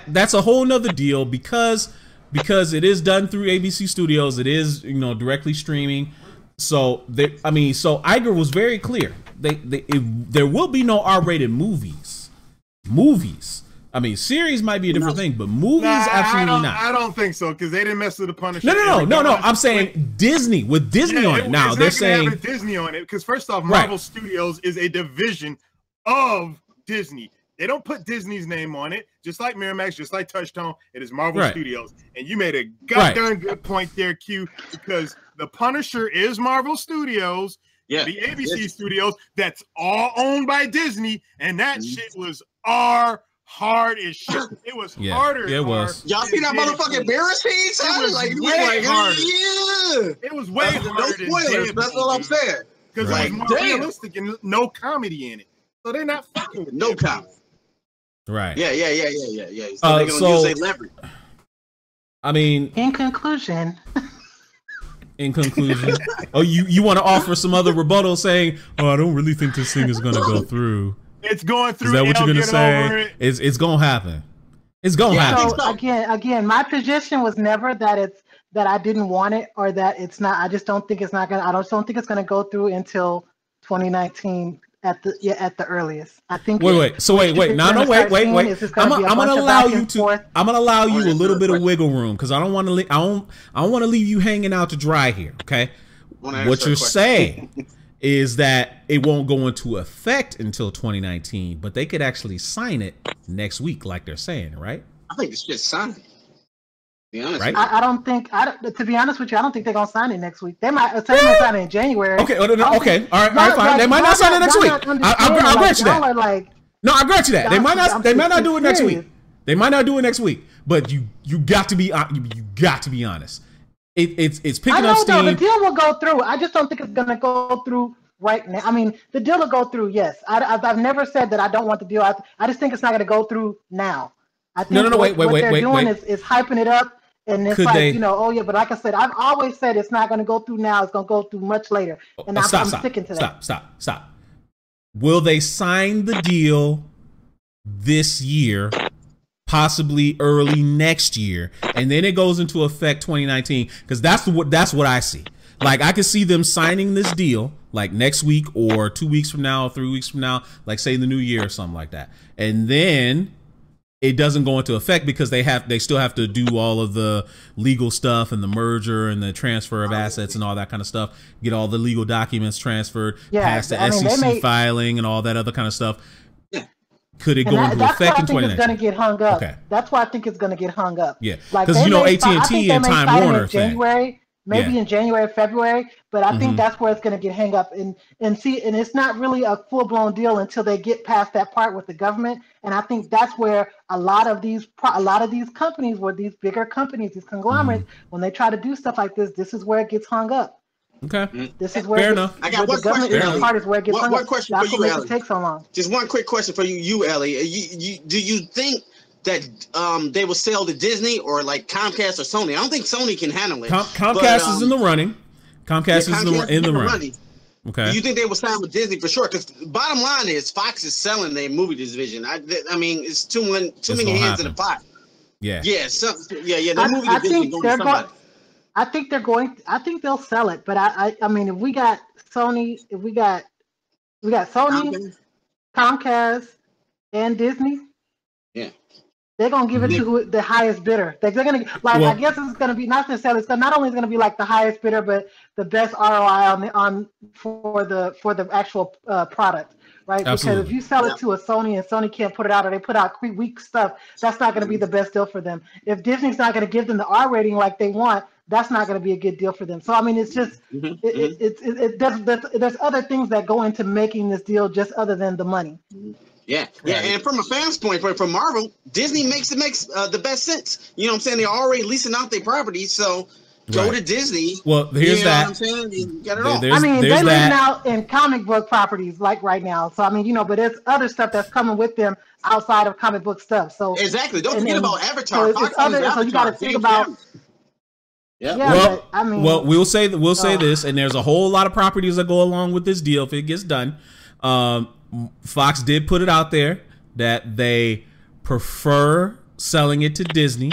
That's a whole nother deal because it is done through ABC Studios. It is directly streaming. So Iger was very clear. There will be no R-rated movies. Series might be a different thing, but movies absolutely not. I don't think so because they didn't mess with the Punisher. No. I'm saying Disney with Disney on it. Now they're saying Disney on it because first off, Marvel Studios is a division of Disney. They don't put Disney's name on it, just like Miramax, just like Touchstone. It is Marvel Studios, and you made a goddamn good point there, Q, because the Punisher is Marvel Studios. Yeah, the ABC Studios. That's all owned by Disney, and that shit was hard as shit. It was harder. Yeah, it was. Y'all see that motherfuking bear scene? It was way harder. No spoilers. That's all I'm saying. Because it was more realistic and no comedy in it. So they're not fucking with no comedy. Right. Yeah. So they're gonna use their leverage. In conclusion. Oh, you want to offer some other rebuttal saying, "Oh, I don't really think this thing is going to go through." It's going through. Is that what you're going to say? It's going to happen. It's going to happen. So again, my position was never that I didn't want it or that it's not. I just don't think it's not going to. I don't think it's going to go through until 2019 at the earliest. I think. Wait. Wait. No. Wait. I'm gonna allow you to. I'm gonna allow you a little bit of wiggle room because I don't want to. I don't want to leave you hanging out to dry here. Okay. What you're saying is that it won't go into effect until 2019, but they could actually sign it next week, like they're saying, right? I think it's just signed. Be honest, right? I don't think. To be honest with you, I don't think they're gonna sign it next week. They might sign it in January. Okay. All right, fine. They might not sign it next week. I'll grant you that. No, I grant you that. They might not. They might not do it next week. They might not do it next week. But you got to be honest. It's picking up steam. The deal will go through. I just don't think it's gonna go through right now. The deal will go through. Yes, I've never said that I don't want the deal. I just think it's not gonna go through now. I think what they're doing is hyping it up. And it's but like I said, I've always said it's not going to go through now. It's going to go through much later. And I'm sticking to that. Stop. Will they sign the deal this year, possibly early next year, and then it goes into effect 2019? Because that's what I see. Like I could see them signing this deal like next week or 2 weeks from now, or 3 weeks from now, like say the new year or something like that, and then it doesn't go into effect because they still have to do all of the legal stuff and the merger and the transfer of assets and all that kind of stuff. Get all the legal documents transferred, pass the SEC filing and all that other kind of stuff. Yeah. Could it go into effect in 2019? That's why I think it's going to get hung up. Okay. That's why I think it's going to get hung up. Yeah, because you know AT&T and Time Warner thing. Maybe in January, February, but I think that's where it's going to get hung up. And it's not really a full blown deal until they get past that part with the government. And I think that's where a lot of these companies, where these bigger companies, these conglomerates, when they try to do stuff like this is where it gets hung up. Okay, this is where fair enough. I got one question. Part is where it gets hung up. One question for you, Ellie. Take so long. Just one quick question for you, Ellie. Do you think that they will sell to Disney or like Comcast or Sony? I don't think Sony can handle it. Comcast is in the running. Comcast is in the running. Okay. Do you think they will sign with Disney for sure? Because bottom line is Fox is selling their movie division. I mean, it's too many hands in the pot. Yeah. Yeah. The movie division going to somebody. I think they'll sell it. But I mean, if we got Sony, Comcast, and Disney. Yeah. They're gonna give it to the highest bidder. They're gonna I guess it's gonna be not necessarily. It's not only gonna be like the highest bidder, but the best ROI for the actual product, right? Absolutely. Because if you sell it to a Sony and Sony can't put it out, or they put out weak stuff, that's not gonna be the best deal for them. If Disney's not gonna give them the R rating like they want, that's not gonna be a good deal for them. So I mean, it's just there's other things that go into making this deal just other than the money. Yeah, and from a fan's point, from Marvel, Disney makes the best sense. You know what I'm saying? They're already leasing out their properties, so go to Disney. Well, here's that. What I'm saying? You got it all. I mean, they're leasing out in comic book properties like right now. So I mean, but there's other stuff that's coming with them outside of comic book stuff. So exactly. Don't forget about Avatar. So you got to think about. Yeah. Well, I mean, we'll say this, and there's a whole lot of properties that go along with this deal if it gets done. Fox did put it out there that they prefer selling it to Disney.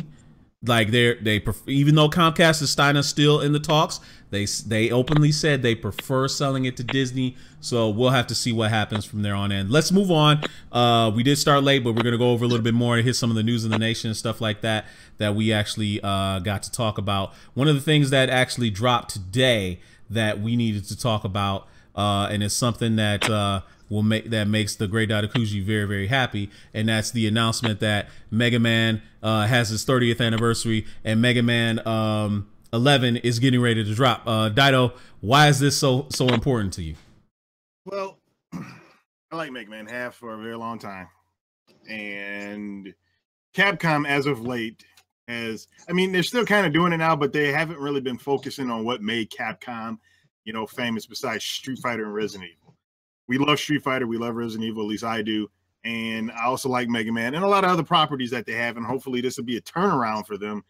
Like they prefer, even though Comcast and Steiner still in the talks, they openly said they prefer selling it to Disney. So we'll have to see what happens from there on in. Let's move on. We did start late, but we're gonna go over a little bit more to hit some of the news in the nation and stuff like that we actually got to talk about. One of the things that actually dropped today that we needed to talk about, and it's something that makes the great Dadakuji very, very happy, and that's the announcement that Mega Man has his 30th anniversary, and Mega Man 11 is getting ready to drop. Dido, why is this so important to you? Well, I like Mega Man half for a very long time, and Capcom, as of late, they're still kind of doing it now, but they haven't really been focusing on what made Capcom, famous besides Street Fighter and Resident Evil. We love Street Fighter. We love Resident Evil. At least I do. And I also like Mega Man and a lot of other properties that they have. And hopefully this will be a turnaround for them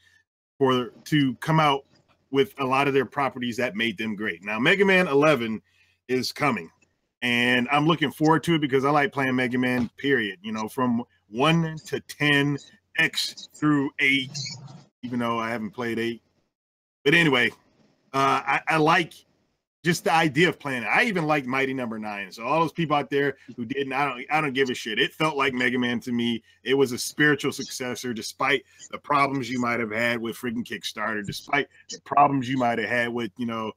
to come out with a lot of their properties that made them great. Now, Mega Man 11 is coming. And I'm looking forward to it because I like playing Mega Man, period. From 1 to 10, X through 8, even though I haven't played 8. But anyway, I like just the idea of playing it. I even like Mighty Number 9. So all those people out there who didn't, I don't give a shit. It felt like Mega Man to me. It was a spiritual successor, despite the problems you might have had with freaking Kickstarter, despite the problems you might have had with, Inafune,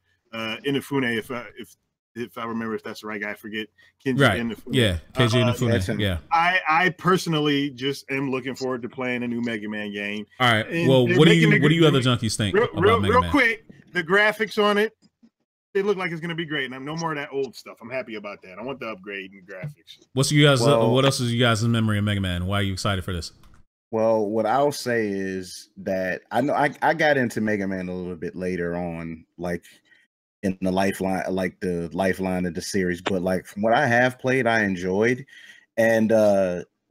if I remember if that's the right guy, I forget. Kenji Inafune. Yeah, Kenji Inafune. Yeah. I personally just am looking forward to playing a new Mega Man game. All right. Well, what do you other junkies think about Mega Man? Real quick, the graphics on it, they look like it's going to be great, and I'm no more of that old stuff. I'm happy about that. I want the upgrade in graphics. What else is you guys' memory of Mega Man? Why are you excited for this? Well, what I'll say is that I know I got into Mega Man a little bit later on, like in the lifeline of the series. But like from what I have played, I enjoyed. And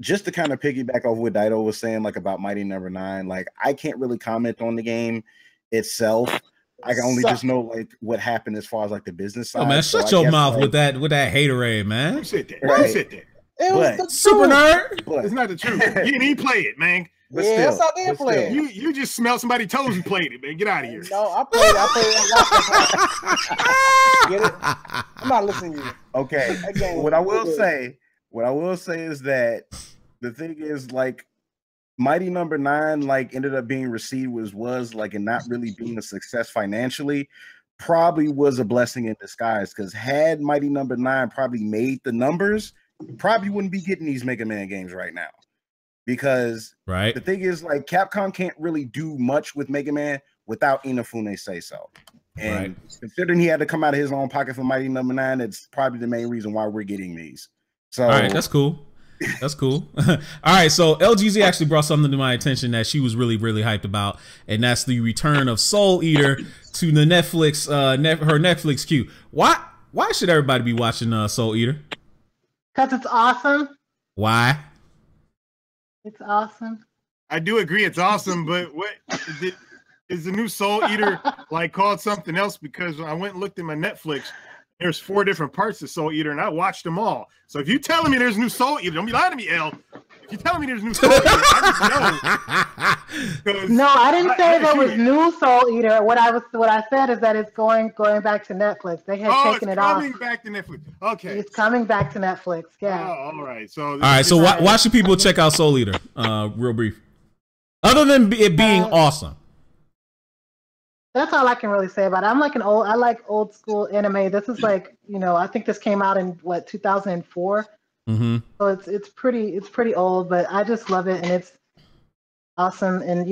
just to kind of piggyback off what Dido was saying, like about Mighty Number 9, like I can't really comment on the game itself. I can only just know like what happened as far as like the business side. Oh man, shut your mouth with that haterade, man. Don't sit there. Don't sit there. It was the super nerd. But it's not the truth. You didn't even play it, man. But still, that's how they play it. You just smelled somebody told you played it, man. Get out of here. No, I played it. Get it? I'm not listening to you. Okay. Again, what I will say is that the thing is, like, Mighty Number Nine like ended up being received was like and not really being a success financially, probably was a blessing in disguise. Because had Mighty Number Nine probably made the numbers, probably wouldn't be getting these Mega Man games right now. Because the thing is, like, Capcom can't really do much with Mega Man without Inafune say so. And considering he had to come out of his own pocket for Mighty Number Nine, that's probably the main reason why we're getting these. So, all right, that's cool. That's cool. All right, so LGZ actually brought something to my attention that she was really, really hyped about, and that's the return of Soul Eater to the Netflix, her Netflix queue. Why should everybody be watching Soul Eater? Because it's awesome. Why? It's awesome. I do agree, it's awesome, but what is the new Soul Eater like called something else? Because I went and looked at my Netflix. There's 4 different parts of Soul Eater, and I watched them all. So if you're telling me there's new Soul Eater, don't be lying to me, L. If you're telling me there's new Soul Eater, I know. No, I didn't say there was new Soul Eater. What I said is that it's going back to Netflix. They had taken it off. It's coming back to Netflix. Okay. It's coming back to Netflix. Yeah. Oh, all right. So why should people check out Soul Eater? Real brief. Other than it being awesome. That's all I can really say about it. I like old school anime. This is like, I think this came out in 2004. Mm-hmm. So it's pretty old, but I just love it, and it's awesome. And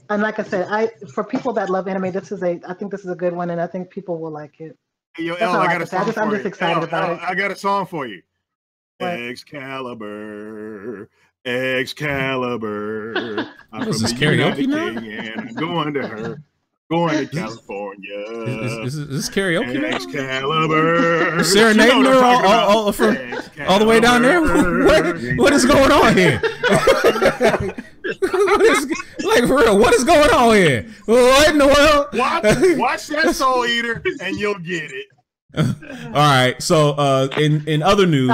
like I said, for people that love anime, I think this is a good one, and I think people will like it. Hey, yo, L, I got a song for you. I'm just excited about it. I got a song for you. What? Excalibur. Is this karaoke now? And I'm going to her. Going to California. Is this karaoke now? Excalibur. Serenading her all the way down there? What is going on here? For real, what is going on here? What in the world? Watch that Soul Eater and you'll get it. All right. So in other news,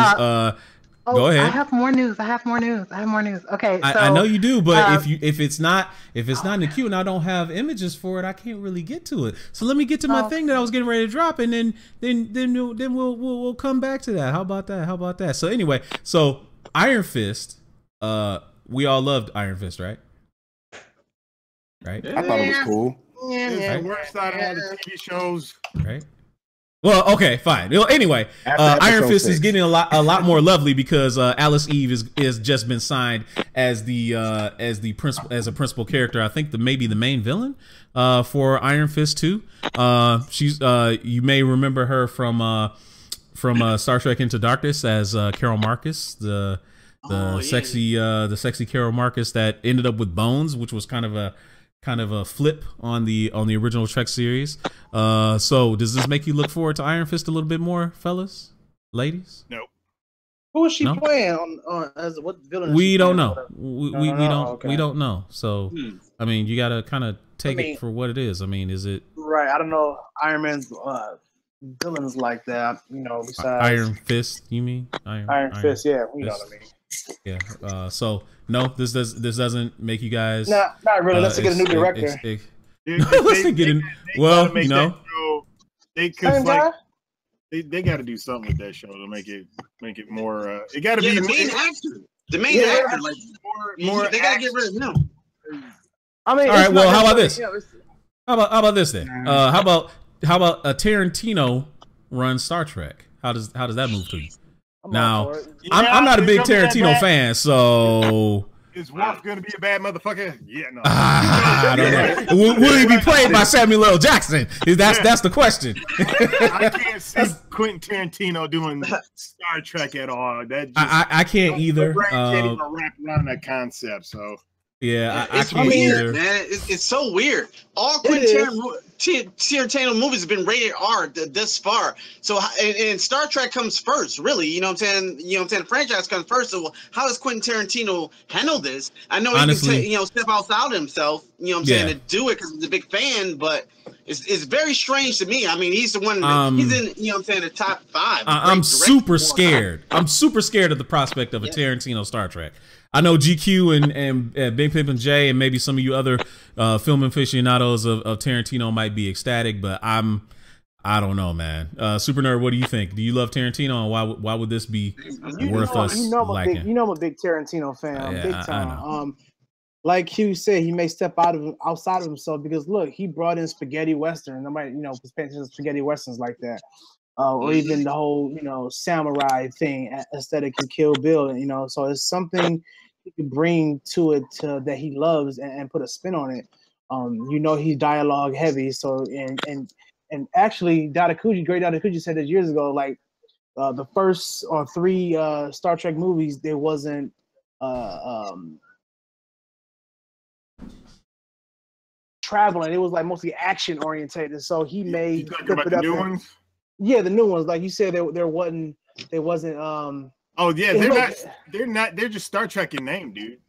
go ahead. I have more news. Okay, so, I know you do, but if it's not in the queue and I don't have images for it, I can't really get to it. So let me get to my thing that I was getting ready to drop, and then we'll come back to that. How about that? So anyway, Iron Fist. We all loved Iron Fist, right? Right. I thought it was cool. It's the worst out of all the TV shows. Right. Well, okay, fine. Well, anyway, Iron Fist is getting a lot more lovely because Alice Eve is just been signed as a principal character. I think maybe the main villain for Iron Fist 2. She's you may remember her from Star Trek Into Darkness as Carol Marcus, the sexy Carol Marcus that ended up with Bones, which was kind of a flip on the original Trek series. So does this make you look forward to Iron Fist a little bit more, fellas, ladies? No. Who is she playing on as what villain? We don't know. We don't know. So I mean, you gotta kind of take it for what it is. I mean, is it right? I don't know. Iron Man's villains like that. Besides Iron Fist. You mean Iron Fist? Yeah, you know what I mean. Yeah. So no, this doesn't make you guys. Not really. Let's get a new director. They got to do something with that show to make it more. It got to be the main actor. The main actor, like more. They got to get rid of him. I mean, all right. Well, how about this? How about this then? How about a Tarantino run Star Trek? How does that move to you? Now, I'm not a big Tarantino fan, so. Is Wolf going to be a bad motherfucker? Yeah, no. I don't know. Will he be played by Samuel L. Jackson? That's the question. I can't see Quentin Tarantino doing Star Trek at all. I can't either. Can't even wrap around that concept. So yeah, I can't either. Man, it's so weird. All Quentin Tarantino movies have been rated R this far. So and Star Trek comes first, really. You know what I'm saying? The franchise comes first. So how does Quentin Tarantino handle this? I know he can step outside himself. You know what I'm saying, to do it because he's a big fan, but it's very strange to me. I mean, he's the one he's in. You know what I'm saying, the top 5. I'm super scared. I'm super scared of the prospect of a Tarantino Star Trek. I know GQ and Big Pimp and Jay and maybe some of you other film aficionados of Tarantino might be ecstatic, but I don't know, man. Super Nerd, what do you think? Do you love Tarantino, and why would this be worth us liking? I'm a big Tarantino fan, big time. like Hugh said, he may step outside of himself because look, he brought in spaghetti western. Nobody, was paying attention to spaghetti westerns like that, or even the whole, samurai thing aesthetic in Kill Bill. So it's something he could bring to it that he loves and put a spin on it. He's dialogue heavy. So and actually, great Dadakuji said this years ago. Like the first or three Star Trek movies, there wasn't. Traveling, it was like mostly action orientated. So he made. You talking about the new ones? Yeah, the new ones. Like you said, there wasn't. Oh yeah, they're not. They're just Star Trek in name, dude.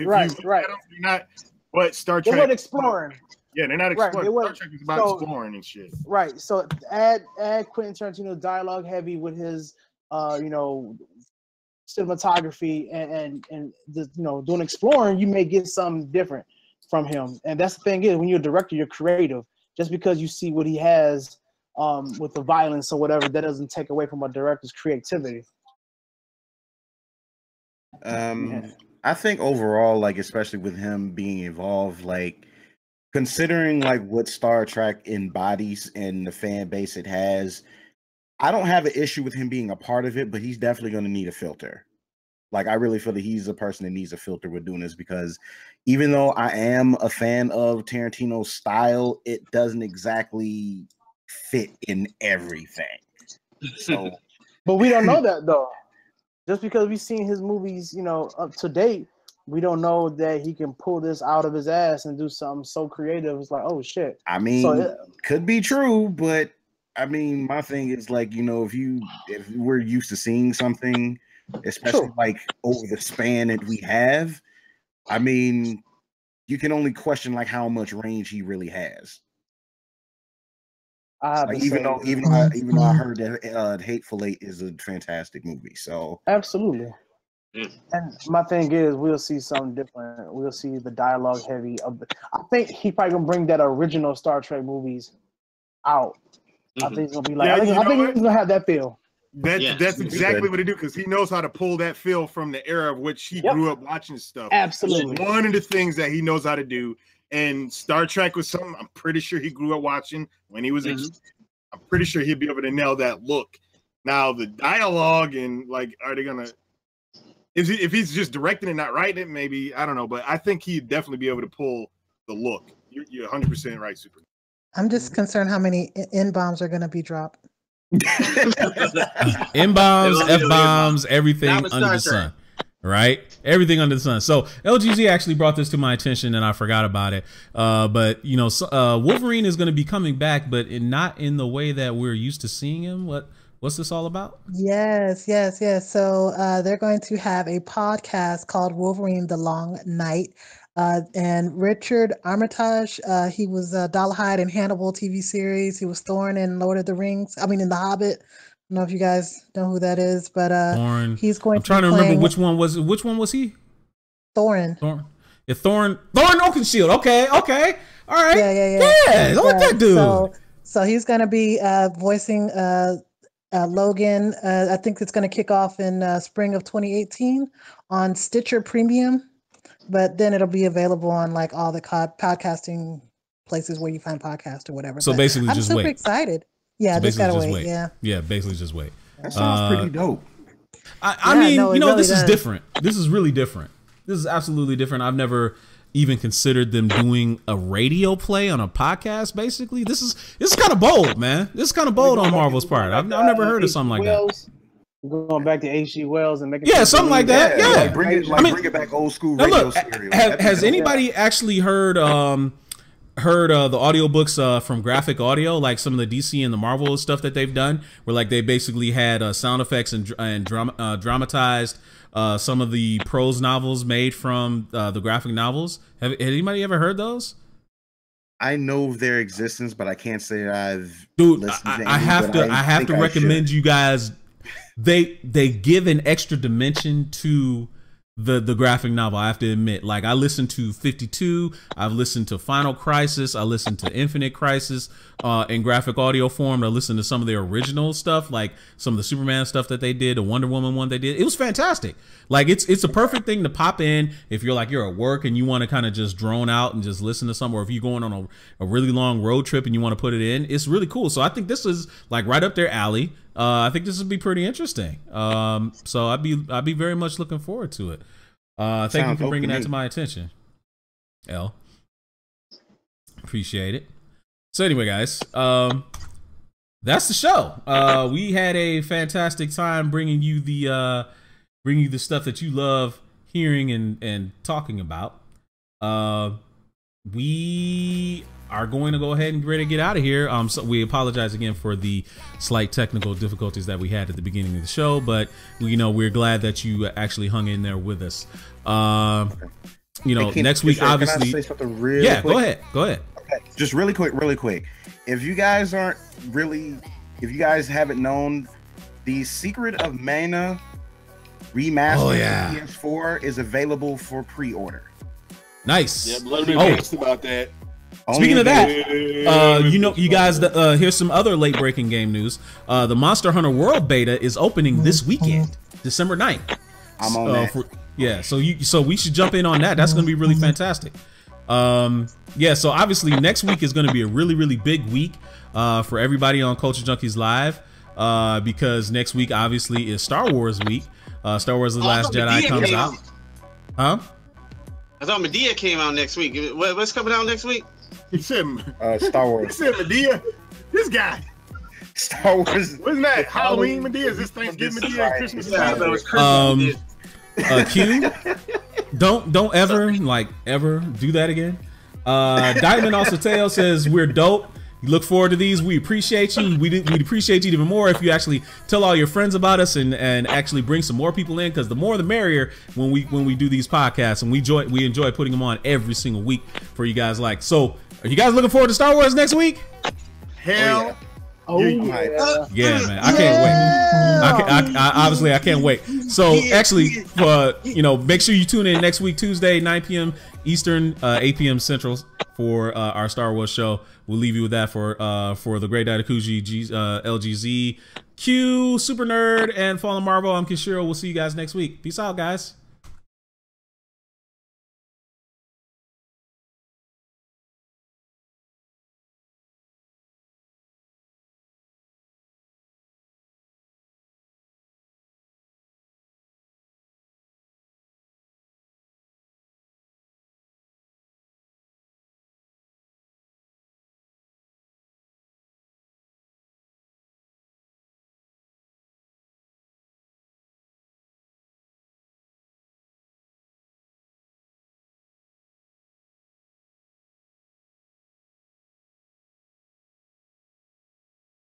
Right. They're not. What Star Trek? They weren't exploring. Yeah, they're not exploring. Right, Star Trek is about exploring and shit. Right. So add Quentin Tarantino dialogue heavy with his cinematography and doing exploring, you may get something different from him. And that's the thing is, when you're a director, you're creative. Just because you see what he has with the violence or whatever, that doesn't take away from a director's creativity. I think overall, like especially with him being involved, like considering like what Star Trek embodies and the fan base it has, I don't have an issue with him being a part of it, but he's definitely going to need a filter. Like, I really feel that he's a person that needs a filter with doing this, because even though I am a fan of Tarantino's style, it doesn't exactly fit in everything. So, but we don't know that though. Just because we've seen his movies, up to date, we don't know that he can pull this out of his ass and do something so creative. It's like, oh shit. I mean, could be true, but I mean, my thing is like, if we're used to seeing something, especially like over the span that we have, I mean, you can only question like how much range he really has. Like, even though I heard that Hateful Eight is a fantastic movie, so absolutely. And my thing is, we'll see something different. We'll see the dialogue heavy. I think he probably gonna bring that original Star Trek movies out. I think it's gonna be like, I think he's gonna have that feel. That's exactly what he do, because he knows how to pull that feel from the era of which he grew up watching stuff. Absolutely, one of the things that he knows how to do. And Star Trek was something I'm pretty sure he grew up watching when he was a kid. I'm pretty sure he'd be able to nail that look. Now the dialogue and like, are they gonna? If he's just directing it, not writing it, maybe, I don't know. But I think he'd definitely be able to pull the look. You're 100% right, Super. I'm just concerned how many N-bombs are going to be dropped. N-bombs, F-bombs, everything under the sun. Right? Everything under the sun. So LGZ actually brought this to my attention and I forgot about it. But Wolverine is going to be coming back, but not in the way that we're used to seeing him. What's this all about? Yes. So they're going to have a podcast called Wolverine: The Long Night. And Richard Armitage, he was Dollahide in Hannibal TV series. He was Thorin in Lord of the Rings. I mean, in The Hobbit. I don't know if you guys know who that is, but he's going. I'm trying to remember which one was he? Thorin. Yeah, Thorin Oakenshield. Okay, all right. Yeah. Look at that dude. So he's going to be voicing Logan. I think it's going to kick off in spring of 2018 on Stitcher Premium, but then it'll be available on like all the podcasting places where you find podcasts or whatever. So basically, just wait. I'm super excited. Yeah, just gotta wait. Yeah, basically just wait. That sounds pretty dope. I mean, this is different. This is really different. This is absolutely different. I've never even considered them doing a radio play on a podcast. Basically, this is kind of bold, man. This is kind of bold on Marvel's part. I've never heard of something like that. Going back to H.G. Wells and making something like that. Yeah, like bring it back old school radio stereo. Has anybody actually heard the audiobooks from Graphic Audio, like some of the DC and the Marvel stuff that they've done, where like they basically had sound effects and dramatized some of the prose novels made from the graphic novels? Have anybody ever heard those? I know their existence, but I can't say that I've listened to any, I have to recommend you guys. They give an extra dimension to the graphic novel. I have to admit, like I listened to 52, I've listened to Final Crisis, I listened to Infinite Crisis in graphic audio form. I listened to some of their original stuff, like some of the Superman stuff that they did, the Wonder Woman one they did. It was fantastic. Like it's a perfect thing to pop in if you're at work and you want to kind of just drone out and just listen to something, or if you're going on a really long road trip and you want to put it in. It's really cool. So I think this is like right up their alley. I think this would be pretty interesting. So I'd be very much looking forward to it. Thank you for bringing that to my attention, L. Appreciate it. So anyway, guys, that's the show. We had a fantastic time bringing you the stuff that you love hearing and talking about. We are going to go ahead and ready to get out of here. So we apologize again for the slight technical difficulties that we had at the beginning of the show, but we're glad that you actually hung in there with us. Next week, obviously. Can I say something really quick? Go ahead. Okay. Just really quick. If you guys haven't known, the Secret of Mana remastered PS4 is available for pre-order. Nice. Yeah, let me ask about that. Speaking of that, you guys, here's some other late-breaking game news. The Monster Hunter World beta is opening this weekend, December 9th. I'm on that. So we should jump in on that. That's going to be really fantastic. So obviously next week is going to be a really, really big week for everybody on Culture Junkies Live because next week obviously is Star Wars week. Star Wars: The Last Jedi comes out. Huh? I thought Medea came out next week. What's coming out next week? He said Star Wars. He said Medea. This guy. Star Wars. Wasn't that Halloween Medea? Is this Thanksgiving Medea? Christmas Q, don't ever do that again. Diamond also Tail says we're dope. You look forward to these. We appreciate you. We'd appreciate you even more if you actually tell all your friends about us and actually bring some more people in, because the more the merrier when we do these podcasts, and we enjoy putting them on every single week for you guys. So are you guys looking forward to Star Wars next week? Hell. Yeah, man, I can't wait. Obviously I can't wait. So actually, make sure you tune in next week, Tuesday, 9 p.m. Eastern, 8 p.m. Central for our Star Wars show. We'll leave you with that for the Great Daidakuji, LGZ, Q, Super Nerd, and Fallen Marvel. I'm Kishiro. We'll see you guys next week. Peace out, guys.